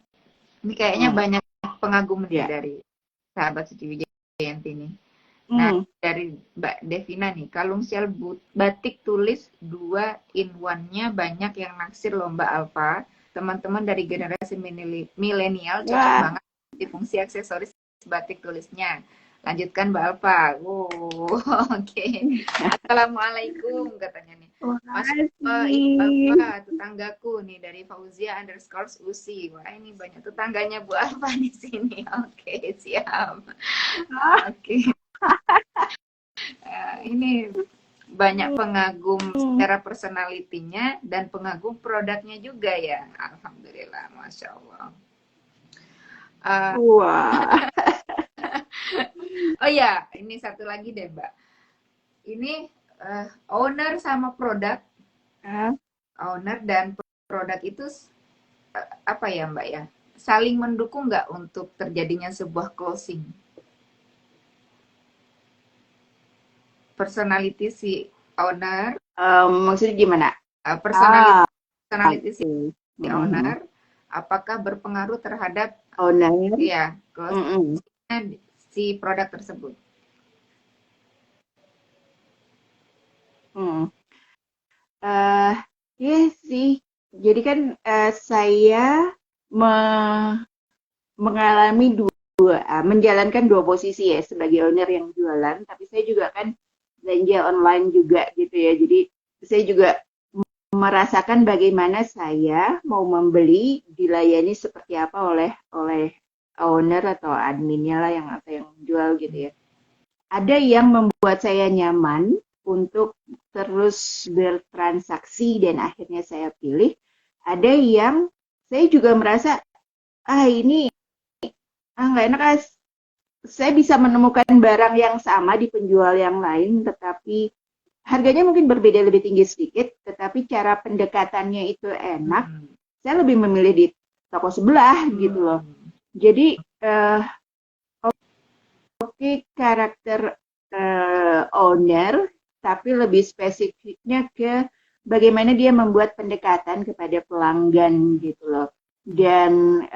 Ini kayaknya Hmm, banyak pengagum nih ya. dari sahabat Suci Wijayanti ini. Nah, Hmm. dari Mbak Devina nih, kalung shell batik tulis 2 in 1-nya banyak yang naksir loh Mbak Alfa. Teman-teman dari generasi milenial cocok Wah, banget di fungsi aksesoris batik tulisnya. Lanjutkan Mbak Alfa. Wow, oke. Okay. Assalamualaikum katanya nih. Masya Allah, ini Mbak makasih. Alfa, tetanggaku nih dari Fauzia underscore Usi. Wah, ini banyak tetangganya Bu Alfa di sini. Oke, okay, siap. Oke. Okay. Ini banyak pengagum Hmm. secara personalitinya dan pengagum produknya juga ya. Alhamdulillah, Masya Allah. Uh, Wah. oh ya, ini satu lagi deh Mbak. Ini owner sama produk, Hah? owner dan produk itu apa ya Mbak ya? Saling mendukung nggak untuk terjadinya sebuah closing? Personality si owner, Maksudnya gimana? personality, Ah, personality si oke. Mm-mm. owner, apakah berpengaruh terhadap Owner. ya Mm-mm. closingnya si produk tersebut? Mm. Eh, iya sih. Jadi kan saya me- mengalami menjalankan dua posisi ya, sebagai owner yang jualan, tapi saya juga kan belanja online juga gitu ya. Jadi saya juga merasakan bagaimana saya mau membeli dilayani seperti apa oleh owner atau adminnya lah yang jual gitu ya. Ada yang membuat saya nyaman untuk terus bertransaksi dan akhirnya saya pilih. Ada yang saya juga merasa ini nggak enak, saya bisa menemukan barang yang sama di penjual yang lain, tetapi harganya mungkin berbeda lebih tinggi sedikit, tetapi cara pendekatannya itu enak. Saya lebih memilih di toko sebelah gitu loh. Jadi oke, karakter owner, tapi lebih spesifiknya ke bagaimana dia membuat pendekatan kepada pelanggan gitu loh. Dan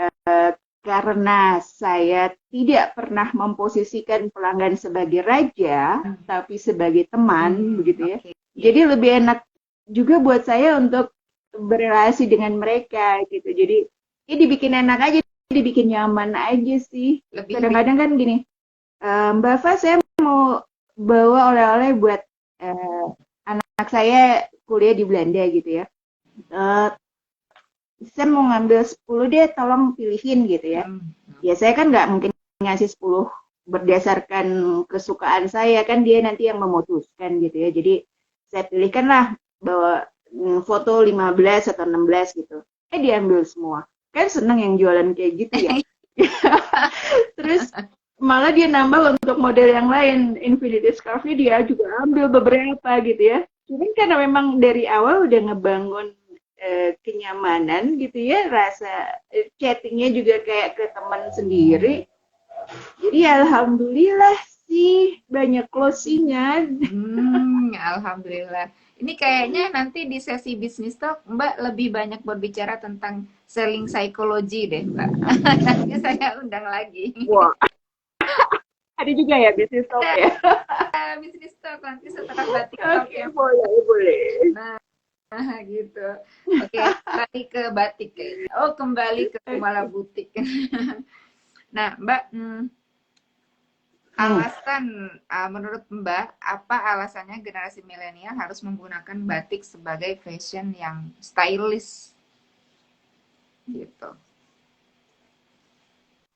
karena saya tidak pernah memposisikan pelanggan sebagai raja, tapi sebagai teman, begitu ya. Jadi lebih enak juga buat saya untuk berrelasi dengan mereka gitu. Jadi ya dibikin enak aja, dibikin nyaman aja sih. Kadang-kadang kan gini, Mbak Fa, saya mau bawa oleh-oleh buat anak saya kuliah di Belanda gitu ya. Saya mau ngambil 10 deh, tolong pilihin gitu ya. Ya saya kan nggak mungkin ngasih 10 berdasarkan kesukaan saya, kan dia nanti yang memutuskan gitu ya. Jadi saya pilihkan lah bawa foto 15 atau 16 gitu. Diambil semua. Kan seneng yang jualan kayak gitu ya. Terus malah dia nambah untuk model yang lain. Infinity Scarf-nya dia juga ambil beberapa gitu ya. Cuman karena memang dari awal udah ngebangun kenyamanan gitu ya, rasa chattingnya juga kayak ke teman sendiri. Jadi alhamdulillah sih banyak closing-nya. Alhamdulillah. Ini kayaknya nanti di sesi bisnis talk Mbak lebih banyak berbicara tentang selling psychology deh Mbak. Nanti saya undang lagi. Wah. Ada juga ya bisnis talk ya? Bisnis talk nanti setelah batik talk ya. Boleh. Nah, gitu. Oke, kembali ke batik. Kembali ke Kumala Butik. Nah, Mbak, alasan menurut Mbak, apa alasannya generasi milenial harus menggunakan batik sebagai fashion yang stylish? Gitu.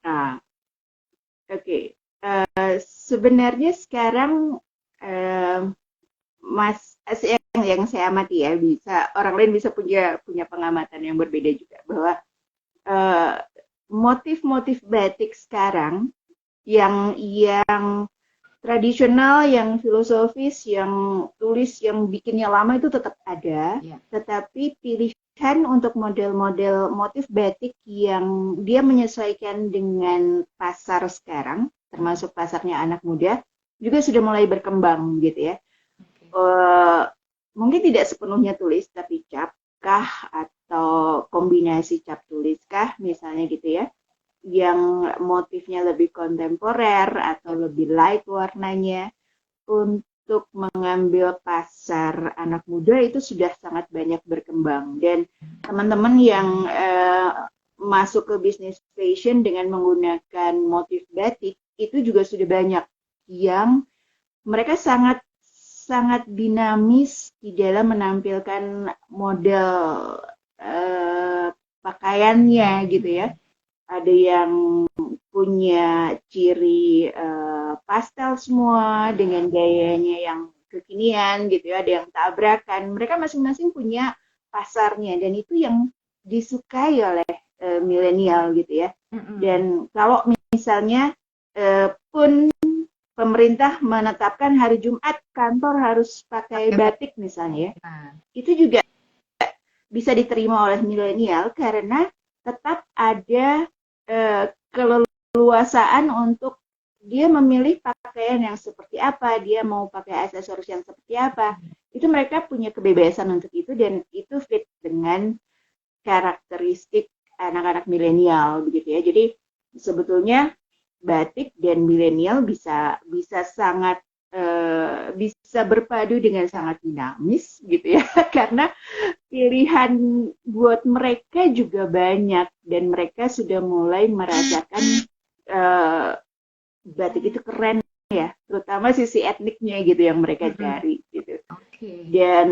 Nah, oke. Sebenarnya sekarang yang saya amati ya, bisa orang lain bisa punya pengamatan yang berbeda juga, bahwa motif-motif batik sekarang yang tradisional, yang filosofis, yang tulis, yang bikinnya lama itu tetap ada, tetapi pilihan untuk model-model motif batik yang dia menyesuaikan dengan pasar sekarang, termasuk pasarnya anak muda, juga sudah mulai berkembang gitu ya. Mungkin tidak sepenuhnya tulis, tapi cap kah atau kombinasi cap tulis kah misalnya gitu ya, yang motifnya lebih kontemporer atau lebih light warnanya, untuk mengambil pasar anak muda itu sudah sangat banyak berkembang. Dan teman-teman yang masuk ke bisnis fashion dengan menggunakan motif batik itu juga sudah banyak yang mereka sangat dinamis di dalam menampilkan model pakaiannya gitu ya. Ada yang punya ciri pastel semua dengan gayanya yang kekinian gitu ya, ada yang tabrakan. Mereka masing-masing punya pasarnya dan itu yang disukai oleh milenial gitu ya. Dan kalau misalnya pun pemerintah menetapkan hari Jumat kantor harus pakai batik misalnya ya, itu juga bisa diterima oleh milenial karena tetap ada keleluasaan untuk dia memilih pakaian yang seperti apa, dia mau pakai aksesoris yang seperti apa. Itu mereka punya kebebasan untuk itu dan itu fit dengan karakteristik anak-anak milenial begitu ya. Jadi sebetulnya batik dan milenial bisa sangat bisa berpadu dengan sangat dinamis gitu ya, karena pilihan buat mereka juga banyak dan mereka sudah mulai merasakan eh, batik itu keren ya, terutama sisi etniknya gitu yang mereka cari gitu. Oke. Dan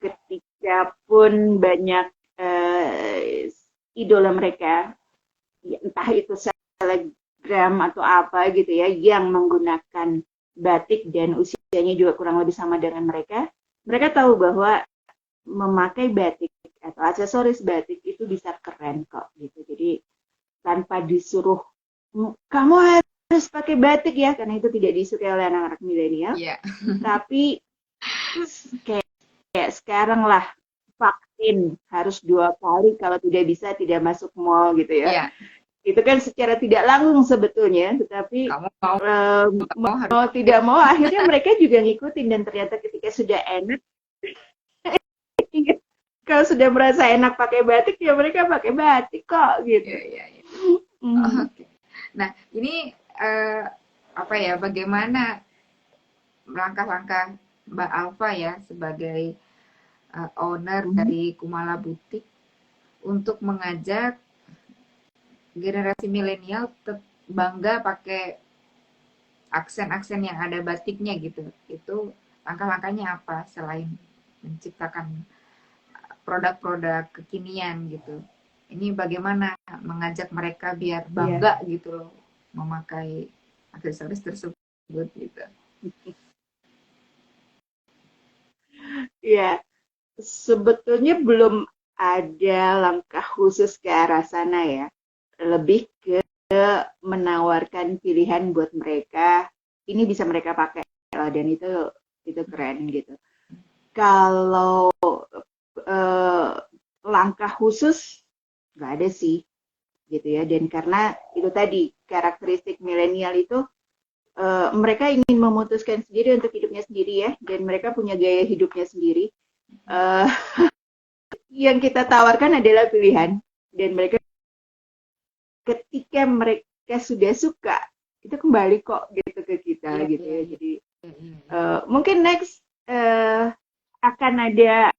ketika pun banyak idola mereka, ya, entah itu selebgram atau apa gitu ya, yang menggunakan batik dan usianya juga kurang lebih sama dengan mereka, mereka tahu bahwa memakai batik atau aksesoris batik itu bisa keren kok gitu. Jadi tanpa disuruh kamu harus pakai batik ya, karena itu tidak disukai oleh anak-anak milenial. Iya. Tapi kayak sekarang lah, vaksin harus 2 kali, kalau tidak bisa tidak masuk mall gitu ya. Iya. Itu kan secara tidak langsung sebetulnya, tetapi Kamu mau harus mau tidak mau akhirnya mereka juga ngikutin, dan ternyata ketika sudah enak, kalau sudah merasa enak pakai batik ya mereka pakai batik kok gitu. Iya. Oke. Nah, ini apa ya? Bagaimana langkah-langkah Mbak Alfa ya sebagai owner dari Kumala Butik untuk mengajak generasi milenial bangga pakai aksen-aksen yang ada batiknya gitu. Itu langkah-langkahnya apa selain menciptakan produk-produk kekinian gitu. Ini bagaimana mengajak mereka biar bangga gitu loh memakai aksesoris tersebut gitu. Ya, sebetulnya belum ada langkah khusus ke arah sana ya. Lebih ke menawarkan pilihan buat mereka, ini bisa mereka pakai loh, dan itu keren gitu. Kalau langkah khusus nggak ada sih gitu ya. Dan karena itu tadi karakteristik milenial itu, mereka ingin memutuskan sendiri untuk hidupnya sendiri ya, dan mereka punya gaya hidupnya sendiri. Yang kita tawarkan adalah pilihan, dan mereka ketika mereka sudah suka itu kembali kok gitu ke kita gitu ya. Jadi mungkin next akan ada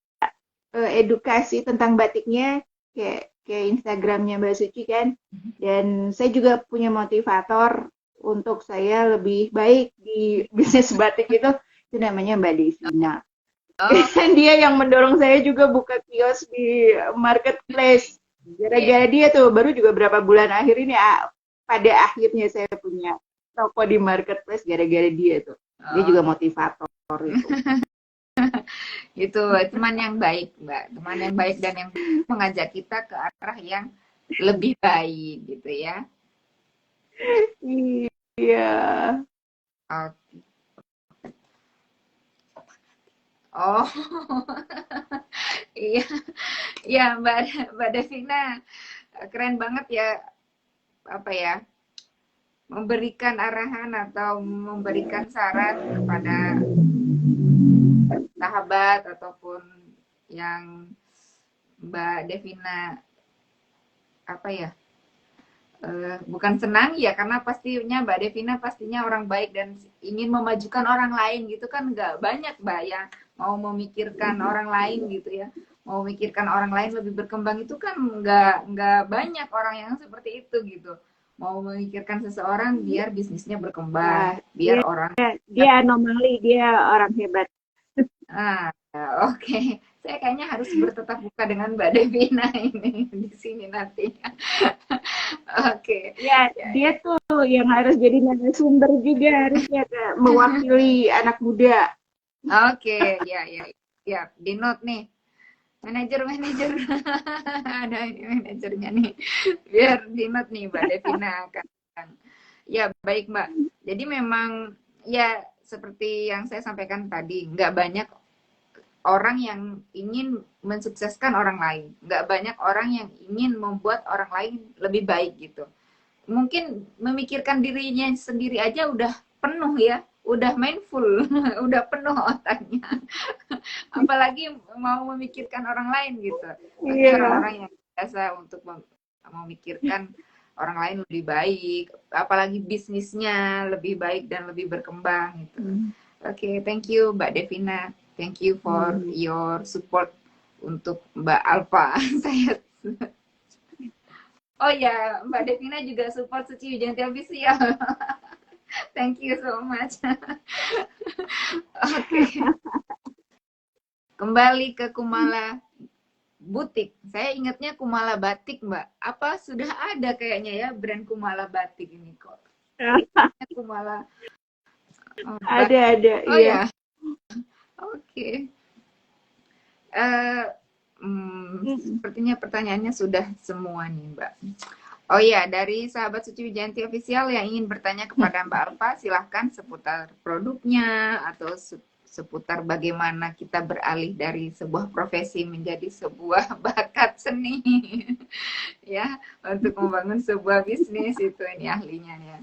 edukasi tentang batiknya, kayak Instagramnya Mbak Suci kan, dan saya juga punya motivator untuk saya lebih baik di bisnis batik itu namanya Mbak Devina. Dia yang mendorong saya juga buka kios di marketplace. Gara-gara dia tuh, baru juga berapa bulan akhir ini, pada akhirnya saya punya toko di marketplace gara-gara dia tuh. Dia juga motivator itu. Itu teman yang baik, Mbak. Teman yang baik dan yang mengajak kita ke arah yang lebih baik gitu ya. Iya. Oke. Oh. Iya. Iya, Mbak Devina. Keren banget ya, apa ya? Memberikan arahan atau memberikan saran kepada sahabat ataupun yang Mbak Devina apa ya, bukan senang ya, karena pastinya Mbak Devina pastinya orang baik dan ingin memajukan orang lain gitu kan. Nggak banyak Mbak yang mau memikirkan orang lain gitu ya, mau memikirkan orang lain lebih berkembang, itu kan nggak banyak orang yang seperti itu gitu, mau memikirkan seseorang biar bisnisnya berkembang, biar orang dia anomali, dia orang hebat. Oke. Saya kayaknya harus bertetap muka dengan Mbak Devina ini di sini nantinya. Oke. Ya, dia tuh yang harus jadi narasumber juga, harusnya mewakili anak muda. Oke, ya, di note nih. Manajer. Ada ini manajernya nih. Biar di note nih Mbak Devina kan. Ya, baik Mbak. Jadi memang ya seperti yang saya sampaikan tadi, nggak banyak orang yang ingin mensukseskan orang lain. Nggak banyak orang yang ingin membuat orang lain lebih baik gitu. Mungkin memikirkan dirinya sendiri aja udah penuh ya, udah mindful, udah penuh otaknya. Apalagi mau memikirkan orang lain gitu. Pasti orang-orang yang biasa untuk memikirkan orang lain lebih baik, apalagi bisnisnya lebih baik dan lebih berkembang gitu. Oke, thank you Mbak Devina. Thank you for your support untuk Mbak Alfa. Saya Oh ya, Mbak Devina juga support Suci Wijanti Official. Thank you so much. Oke, kembali ke Kumala Butik. Saya ingatnya Kumala Batik, Mbak. Apa sudah ada kayaknya ya brand Kumala Batik ini kok? Kumala Batik. Ada, Oh iya. ya, oke. Eh, Mm-mm. sepertinya pertanyaannya sudah semua nih, Mbak. Oh iya, dari sahabat Suci Wijanti Official yang ingin bertanya kepada Mbak Alfa, silahkan seputar produknya atau seputar bagaimana kita beralih dari sebuah profesi menjadi sebuah bakat seni, ya, untuk membangun sebuah bisnis itu ini ahlinya ya.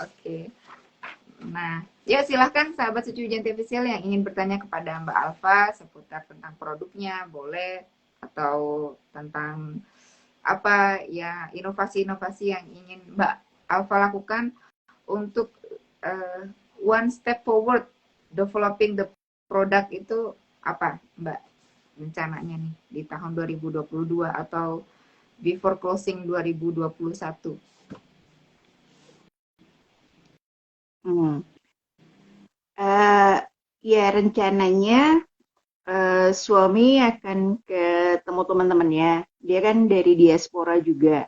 Oke. Nah, ya silahkan sahabat Suci Wijanti Official yang ingin bertanya kepada Mbak Alfa seputar tentang produknya, boleh, atau tentang apa ya inovasi-inovasi yang ingin Mbak Alfa lakukan untuk uh, one step forward developing the product itu apa Mbak rencananya nih di tahun 2022 atau before closing 2021? Hmm. Ya rencananya suami akan ketemu teman-temannya. Dia kan dari diaspora juga.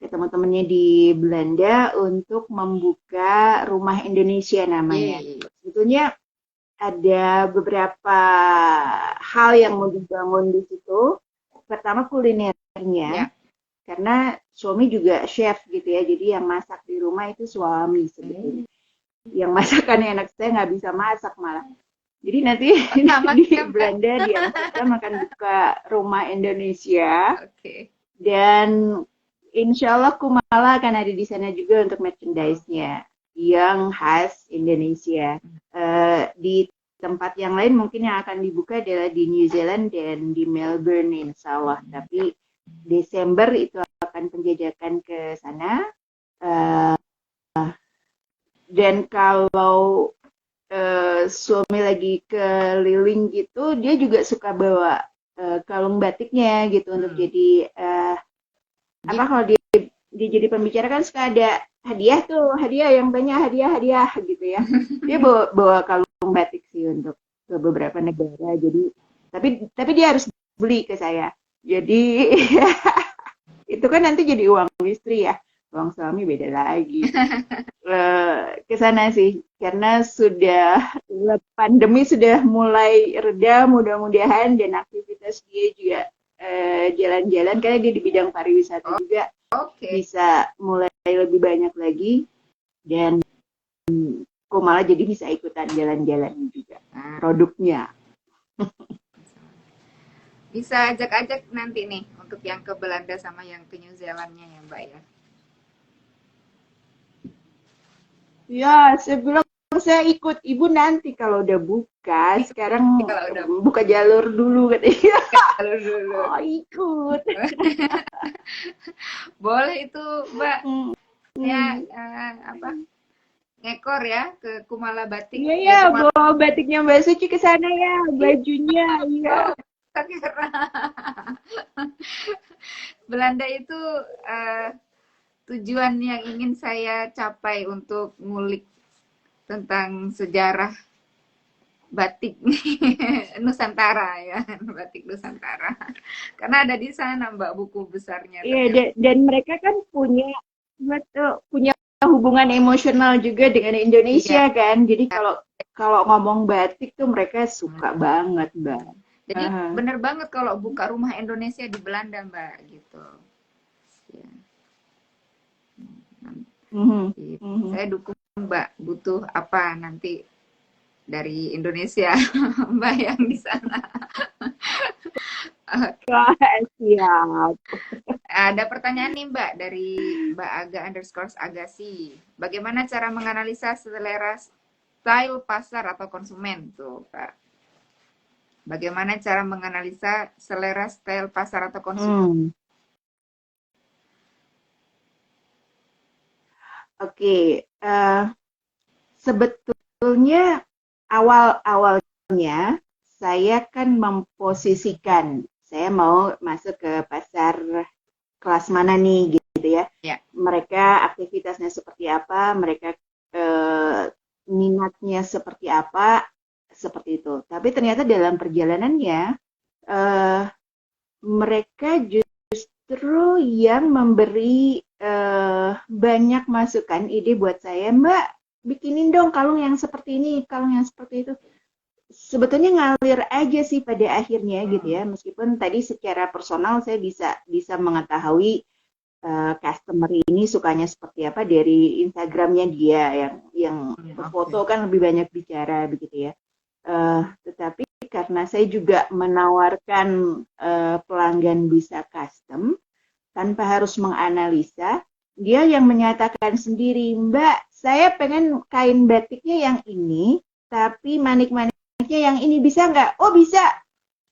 Ketemu temannya di Belanda untuk membuka Rumah Indonesia namanya. Yeay. Sebetulnya ada beberapa hal yang mau dibangun di situ. Pertama kulinernya, Ya. karena suami juga chef gitu ya. Jadi yang masak di rumah itu suami sebetulnya. Yang masakannya enak, saya nggak bisa masak malah. Jadi nanti Sama di ya, Mbak. Belanda di Amsterdam akan buka Rumah Indonesia Oke. dan insya Allah Kumala akan ada di sana juga untuk merchandise-nya yang khas Indonesia. Di tempat yang lain mungkin yang akan dibuka adalah di New Zealand dan di Melbourne insya Allah. Tapi Desember itu akan penjajakan ke sana. Uh, dan kalau suami lagi keliling gitu, dia juga suka bawa kalung batiknya gitu untuk jadi apa kalau dia jadi pembicara kan suka ada hadiah tuh, hadiah yang banyak hadiah gitu ya. Dia bawa kalung batik sih untuk ke beberapa negara. Jadi tapi dia harus beli ke saya. Jadi itu kan nanti jadi uang istri ya. Uang suami beda lagi. Ke sana sih karena sudah pandemi sudah mulai reda mudah-mudahan dan aktivitas dia juga jalan-jalan karena dia di bidang pariwisata juga Oke. bisa mulai lebih banyak lagi dan kok malah jadi bisa ikutan jalan-jalan juga Nah, produknya. bisa ajak-ajak nanti nih untuk yang ke Belanda sama yang ke New Zealandnya ya Mbak ya. Ya, saya bilang saya ikut ibu nanti kalau udah buka. Sekarang Kalau udah buka jalur dulu katanya. kalau dulu. Oh ikut. Boleh itu Mbak Hmm. ya apa ngekor ya ke Kumala Batik Iya ya ya, Kumala. bawa batiknya Mbak Suci ke sana ya, bajunya, iya. Oh, karena Belanda itu tujuan yang ingin saya capai untuk ngulik tentang sejarah batik Nusantara ya, batik Nusantara. Karena ada di sana Mbak buku besarnya. Iya, Tapi dan mereka kan punya hubungan emosional juga dengan iya, Indonesia kan. Jadi kalau kalau ngomong batik tuh mereka suka banget, Mbak. jadi bener banget kalau buka rumah Indonesia di Belanda Mbak gitu. Ya. Mhm, Nanti mhm. saya dukung Mbak, butuh apa nanti dari Indonesia Mbak yang di sana. Wah, siap. Ada pertanyaan nih Mbak dari Mbak Aga underscore Agasi. Bagaimana cara menganalisa selera style pasar atau konsumen tuh Kak? Bagaimana cara menganalisa selera style pasar atau konsumen? Hmm. Oke, sebetulnya awal-awalnya saya kan memposisikan saya mau masuk ke pasar kelas mana nih ya. Ya. Mereka aktivitasnya seperti apa, mereka minatnya seperti apa, seperti itu. Tapi ternyata dalam perjalanannya eh, mereka justru yang memberi banyak masukan, ide buat saya, Mbak, bikinin dong kalung yang seperti ini, kalung yang seperti itu. Sebetulnya ngalir aja sih pada akhirnya gitu ya, meskipun tadi secara personal saya bisa mengetahui customer ini sukanya seperti apa dari Instagramnya dia yang foto kan lebih banyak bicara begitu ya. Tetapi karena saya juga menawarkan pelanggan bisa custom tanpa harus menganalisa, dia yang menyatakan sendiri, Mbak, saya pengen kain batiknya yang ini, tapi manik-maniknya yang ini bisa nggak? Oh bisa,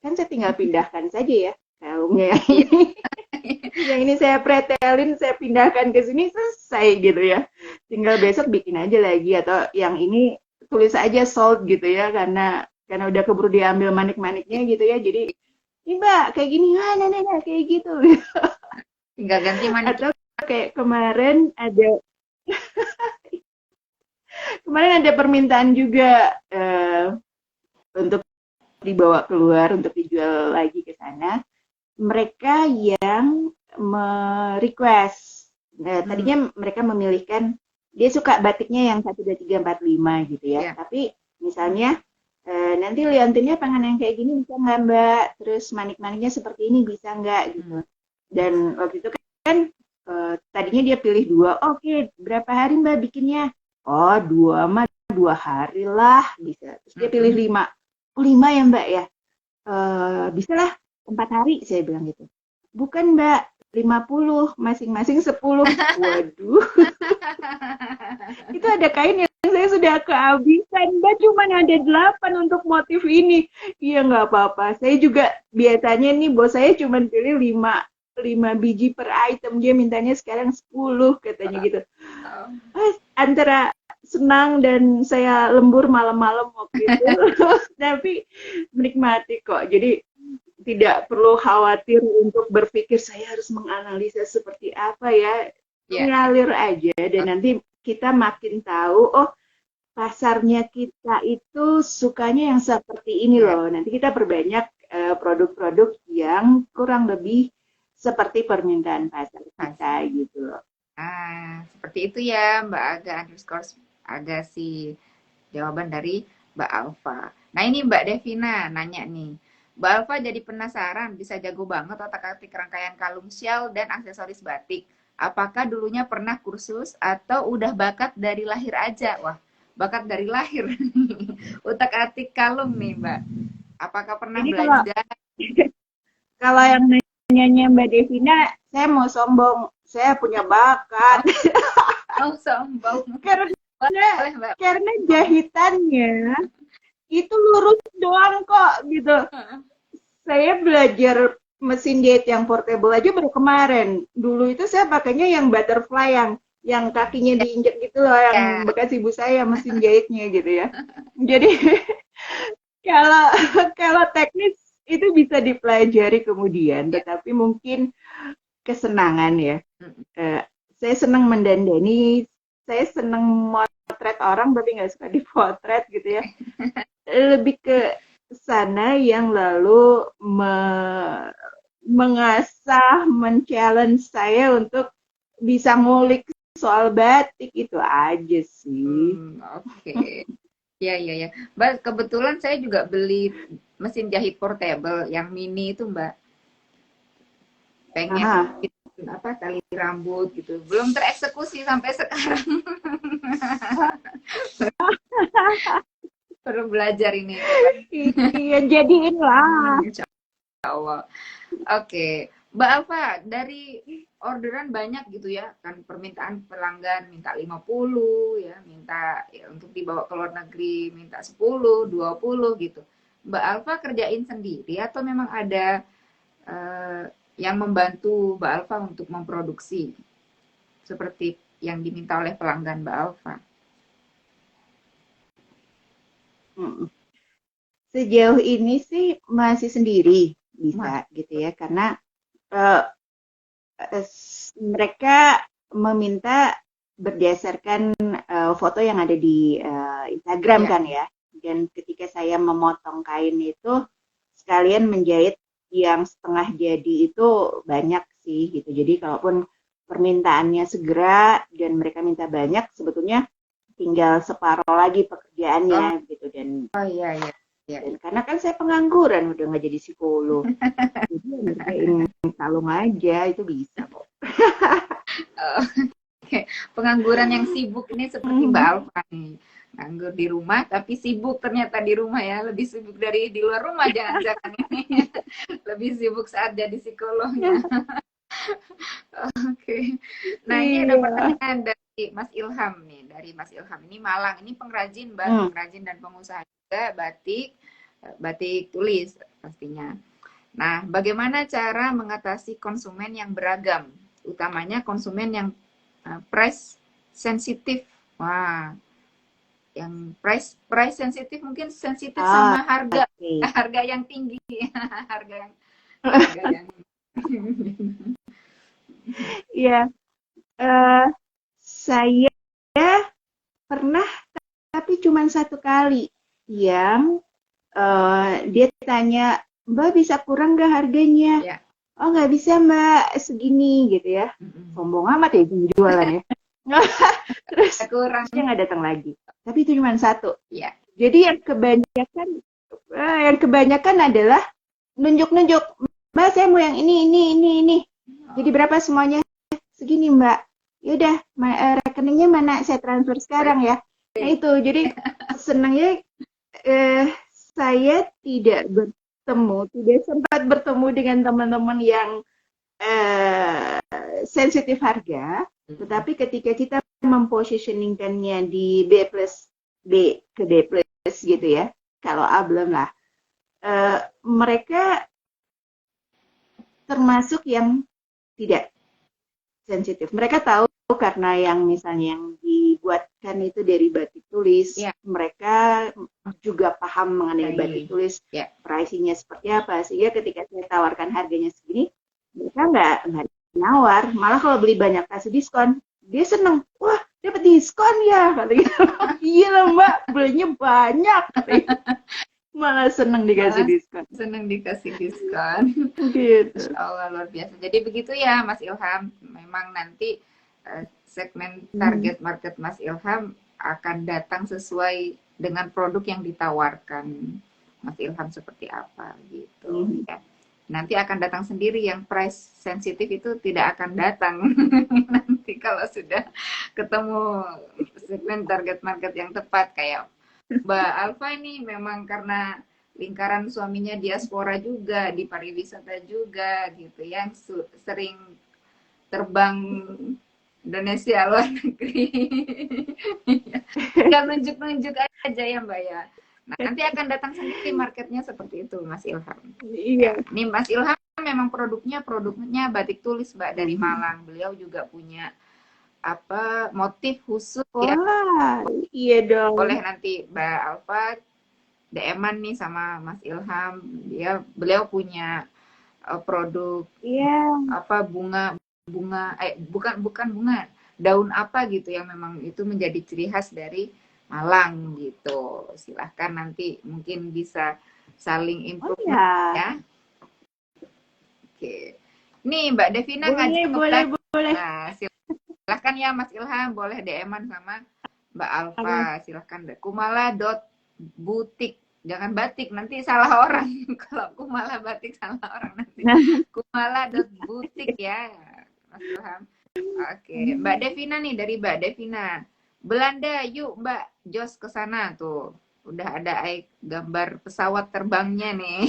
kan saya tinggal pindahkan saja ya kalungnya yang ini. Yang ini saya pretelin, saya pindahkan ke sini, selesai gitu ya. Tinggal besok bikin aja lagi, atau yang ini tulis aja sold gitu ya, karena udah keburu diambil manik-maniknya gitu ya. Jadi, ini Mbak, kayak gini, nah, kayak gitu. Tinggal ganti manik. Atau kayak kemarin ada permintaan juga untuk dibawa keluar, untuk dijual lagi ke sana. Mereka yang request. Tadinya mereka memilihkan, dia suka batiknya yang 1, 2, 3, 4, 5 gitu ya. Tapi misalnya nanti liontinnya pengen yang kayak gini bisa nggak Mbak? Terus manik-maniknya seperti ini bisa nggak gitu. Dan waktu itu kan tadinya dia pilih 2. Oke, berapa hari Mbak bikinnya? Oh 2 mah 2 hari lah bisa. Terus dia pilih 5. Oh 5 ya Mbak ya? Bisa lah 4 hari saya bilang gitu. Bukan Mbak, 50, masing-masing 10. Waduh. Itu ada kain yang saya sudah kehabisan. Mbak cuma ada 8 untuk motif ini. Iya nggak apa-apa. Saya juga biasanya nih bos saya cuma pilih 5 biji per item. Dia mintanya sekarang 10 katanya gitu. Antara senang dan saya lembur malam-malam waktu itu. Tapi menikmati kok. Jadi tidak perlu khawatir untuk berpikir saya harus menganalisa seperti apa ya. Ngalir aja dan nanti kita makin tahu, oh pasarnya kita itu sukanya yang seperti ini loh. Nanti kita perbanyak produk-produk yang kurang lebih seperti permintaan pasar kita gitu loh. Seperti itu ya Mbak Aga sih jawaban dari Mbak Alfa. Nah ini Mbak Devina nanya nih. Mbak Alfa jadi penasaran, bisa jago banget otak-atik rangkaian kalung syal dan aksesoris batik. Apakah dulunya pernah kursus atau udah bakat dari lahir aja? Wah, bakat dari lahir. Otak-atik kalung nih Mbak. Apakah pernah Jadi belajar? Kalau yang nanyanya Mbak Devina, saya mau sombong. Saya punya bakat. Oh, sombong. Karena jahitannya itu lurus doang kok gitu. Saya belajar mesin jahit yang portable aja baru kemarin. Dulu itu saya pakainya yang butterfly yang kakinya diinjek gitu loh, yang bekas ibu saya mesin jahitnya gitu ya. Jadi kalau teknis itu bisa dipelajari kemudian, tetapi mungkin kesenangan ya. Saya senang mendandani, saya senang motret orang tapi nggak suka dipotret gitu ya. Lebih ke sana yang lalu mengasah, men-challenge saya untuk bisa ngulik soal batik itu aja sih. Oke. Ya. Mbak, kebetulan saya juga beli mesin jahit portable yang mini itu, Mbak. Pengen tali rambut gitu. Belum tereksekusi sampai sekarang. Perlu belajar ini. Iya, jadiin lah. Insya Allah. Oke. Mbak Alfa, dari orderan banyak gitu ya, kan permintaan pelanggan minta 50 ya, minta ya, untuk dibawa ke luar negeri minta 10, 20 gitu. Mbak Alfa kerjain sendiri atau memang ada yang membantu Mbak Alfa untuk memproduksi seperti yang diminta oleh pelanggan Mbak Alfa? Sejauh ini sih masih sendiri bisa gitu ya, karena mereka meminta berdasarkan foto yang ada di Instagram Ya. kan ya. Dan ketika saya memotong kain itu sekalian menjahit yang setengah jadi itu banyak sih gitu. Jadi kalaupun permintaannya segera dan mereka minta banyak, sebetulnya tinggal separuh lagi pekerjaannya gitu. Dan Oh iya, iya. Ya. karena kan saya pengangguran udah nggak jadi psikolog, jadi ya ngerjain kalung aja itu bisa kok. Pengangguran yang sibuk ini seperti Mbak Alfa nih. Nganggur di rumah tapi sibuk ternyata di rumah ya. Lebih sibuk dari di luar rumah jangan-jangan ini. Lebih sibuk saat jadi psikolognya. Oke. Nah, ini ada Iya. pertanyaan dari Mas Ilham nih. Dari Mas Ilham. Ini Malang. Ini pengrajin, Mbak. Pengrajin dan pengusaha juga batik tulis pastinya. Nah, bagaimana cara mengatasi konsumen yang beragam? Utamanya konsumen yang price sensitif. Wah, yang price sensitif mungkin sensitif sama harga, Okay. harga yang tinggi, harga yang Iya, saya pernah tapi cuma satu kali yang dia tanya, Mbak bisa kurang nggak harganya? Ya. Oh nggak bisa Mbak, segini gitu ya. Sombong amat ya jualan ya. Terus kurang. dia nggak datang lagi. Tapi itu cuma satu. Ya. Jadi yang kebanyakan adalah nunjuk-nunjuk. Mbak saya mau yang ini. Jadi berapa semuanya? Segini Mbak. Yaudah, rekeningnya mana? Saya transfer sekarang ya. Nah itu, jadi senangnya saya tidak sempat bertemu dengan teman-teman yang sensitif harga, tetapi ketika kita mempositioningkannya di B ke D plus gitu ya, kalau A belum lah, mereka termasuk yang tidak sensitif. Mereka tahu karena yang misalnya yang dibuatkan itu dari batik tulis, mereka juga paham mengenai batik tulis, pricing-nya seperti apa, sehingga ketika saya tawarkan harganya segini, mereka nggak nawar, malah kalau beli banyak kasih diskon, dia seneng, wah dapat diskon ya, katanya. Iya lah Mbak, belinya banyak, katanya. Malah seneng dikasih diskon. Seneng dikasih diskon. Gitu. Masya Allah, luar biasa. Jadi begitu ya Mas Ilham. Memang nanti segmen target market Mas Ilham akan datang sesuai dengan produk yang ditawarkan Mas Ilham seperti apa gitu. Ya. Nanti akan datang sendiri, yang price sensitif itu tidak akan datang. Nanti kalau sudah ketemu segmen target market yang tepat, kayak Mbak Alfa ini memang karena lingkaran suaminya diaspora juga, di pariwisata juga gitu, yang sering terbang Indonesia luar negeri. Tinggal nunjuk-nunjuk aja ya Mbak ya. Nah, nanti akan datang sendiri marketnya seperti itu Mas Ilham. Iya. Ya, ini Mas Ilham memang produknya batik tulis Mbak, dari Malang. Beliau juga punya motif khusus. Wah, iya dong. Boleh nanti Mbak Alfa DM-an nih sama Mas Ilham. Beliau punya produk bunga bukan bunga, daun apa gitu yang memang itu menjadi ciri khas dari Malang gitu. Silahkan nanti mungkin bisa saling improve ya. Oke. Nih Mbak Devina ngajak boleh. Nah, silahkan ya Mas Ilham, boleh DM-an sama Mbak Alfa. Silahkan kumala.butik. Jangan batik, nanti salah orang. Kalau kumala batik salah orang nanti. Kumala.butik ya Mas Ilham. Oke, Mbak Devina nih, dari Mbak Devina. Belanda, yuk Mbak Jos ke sana tuh. Udah ada gambar pesawat terbangnya nih.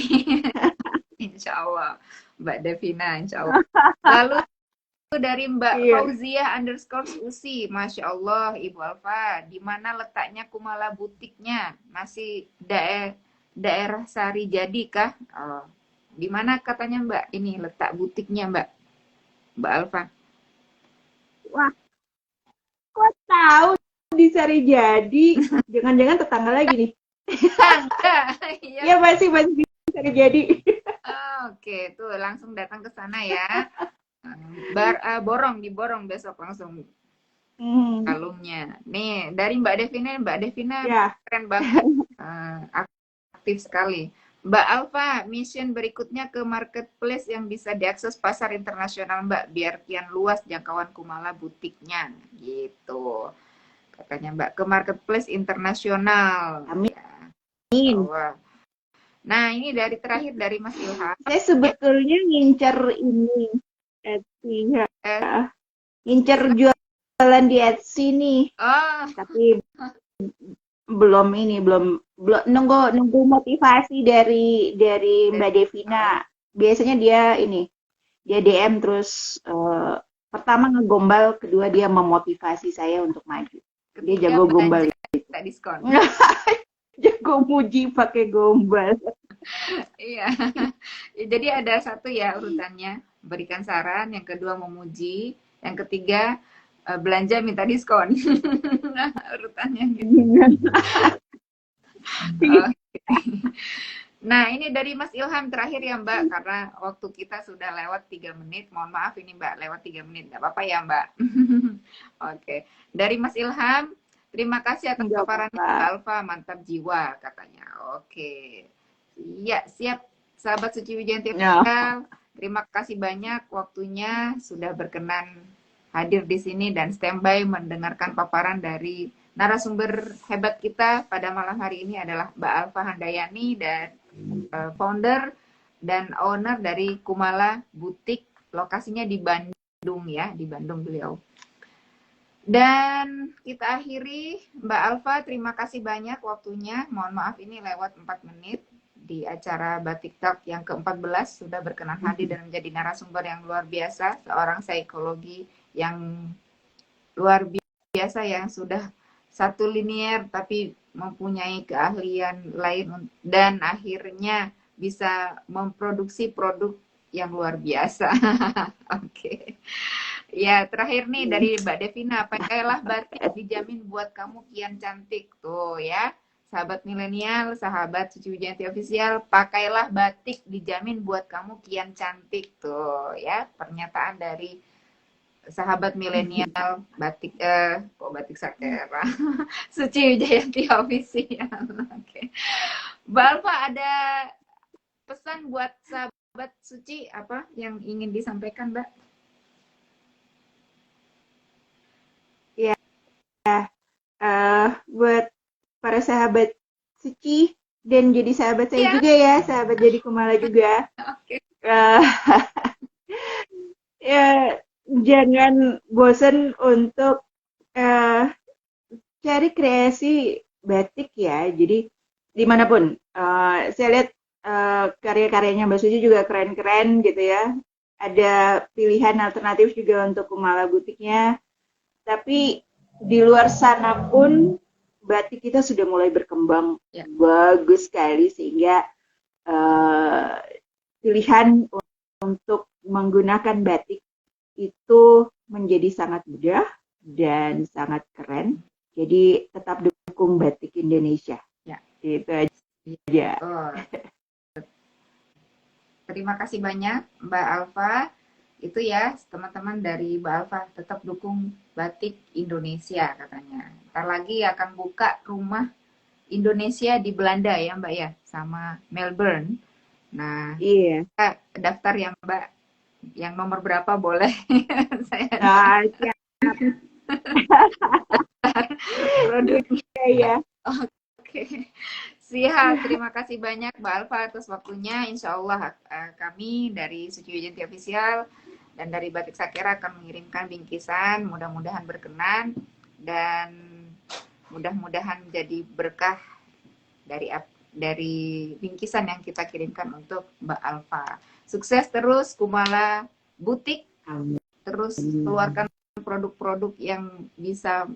Insya Allah. Mbak Devina, insya Allah. Lalu dari Mbak Fauziah _Usi, Masya Allah Ibu Alfa, di mana letaknya Kumala butiknya? Masih daerah Sari Jadi kah? Oh. Di mana katanya Mbak ini letak butiknya Mbak Alfa? Wah, kok tahu di Sari Jadi? Jangan-jangan tetangga lagi nih. Tetangga, iya masih di Sari Jadi. Oke, tuh langsung datang ke sana ya. diborong besok langsung Hmm, kalungnya. Nih, dari Mbak Devina ya. keren banget. Aktif sekali. Mbak Alfa, mission berikutnya ke marketplace yang bisa diakses pasar internasional, Mbak, biar kian luas jangkauan Kumala butiknya, gitu. Katanya Mbak, ke marketplace internasional. Amin. Ya, Allah. Nah, ini dari terakhir dari Mas Ilham. Saya sebetulnya ngincer ini Etsy, ya. Eh, Ngincer silakan. jualan di Etsy nih, Oh, tapi belum nunggu motivasi dari dari Mbak Devina. Biasanya dia DM terus pertama ngegombal, kedua dia memotivasi saya untuk maju. Dia ketiga jago belanja gombal. tak diskon. Jago muji pakai gombal. Iya. Jadi ada satu ya urutannya, berikan saran, yang kedua memuji, yang ketiga belanja minta diskon. Urutannya gitu. Oke. Nah, ini dari Mas Ilham terakhir ya Mbak, karena waktu kita sudah lewat 3 menit. Mohon maaf ini Mbak, lewat 3 menit. Nggak apa-apa ya Mbak. Oke. Dari Mas Ilham, terima kasih atas Enggak paparannya apa-apa. Mbak Alfa, mantap jiwa katanya. Oke. Ya, siap sahabat Suci Wijayanti Ya. Official. Terima kasih banyak waktunya sudah berkenan hadir di sini dan standby mendengarkan paparan dari narasumber hebat kita pada malam hari ini adalah Mbak Alfa Handayani dan founder dan owner dari Kumala Butik, lokasinya di Bandung ya, di Bandung beliau. Dan kita akhiri, Mbak Alfa, terima kasih banyak waktunya. Mohon maaf ini lewat 4 menit di acara Batik Talk yang ke-14 sudah berkenan hadir dan menjadi narasumber yang luar biasa, seorang psikologi yang luar biasa yang sudah satu linier tapi mempunyai keahlian lain dan akhirnya bisa memproduksi produk yang luar biasa. Oke. Ya, terakhir nih dari Mbak Devina, pakailah batik dijamin buat kamu kian cantik. Tuh ya, sahabat milenial, sahabat Suci Wijayanti Official, pakailah batik dijamin buat kamu kian cantik. Tuh ya, pernyataan dari sahabat milenial batik kok batik sakera Suci Wijayanti Official. Oke. Mbak Alfa ada pesan buat sahabat Suci apa yang ingin disampaikan, Mbak? Ya, buat para sahabat Suci dan jadi sahabat saya Iya. juga ya, sahabat jadi Kumala juga. Oke. Uh, ya, jangan bosan untuk uh, cari kreasi batik ya. Jadi dimanapun, saya lihat karya-karyanya Mbak Suci juga keren-keren gitu ya. Ada pilihan alternatif juga untuk Kumala butiknya. Tapi di luar sana pun batik kita sudah mulai berkembang Ya. bagus sekali sehingga pilihan untuk menggunakan batik itu menjadi sangat mudah dan sangat keren. Jadi tetap dukung batik Indonesia. Ya. Itu aja. Oh. Terima kasih banyak Mbak Alfa. Itu ya teman-teman dari Mbak Alfa, tetap dukung batik Indonesia katanya. Ntar lagi akan buka rumah Indonesia di Belanda ya Mbak ya, sama Melbourne. Nah, Iya. kita daftar ya Mbak, yang nomor berapa boleh saya Nah, siap produknya. ya. Oke. Siap, terima kasih banyak Mbak Alfa atas waktunya. Insya Allah kami dari Suci Wijayanti Official dan dari Batik Sakera akan mengirimkan bingkisan, mudah-mudahan berkenan dan mudah-mudahan menjadi berkah dari bingkisan yang kita kirimkan untuk Mbak Alfa. Sukses terus Kumala Butik, terus keluarkan produk-produk yang bisa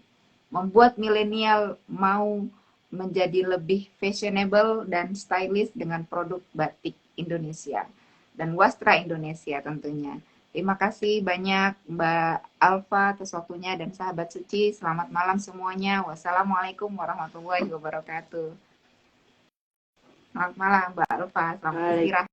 membuat milenial mau menjadi lebih fashionable dan stylish dengan produk batik Indonesia dan wastra Indonesia tentunya. Terima kasih banyak Mbak Alfa atas waktunya dan sahabat Suci. Selamat malam semuanya. Wassalamualaikum warahmatullahi wabarakatuh. Selamat malam Mbak Alfa. Selamat istirahat.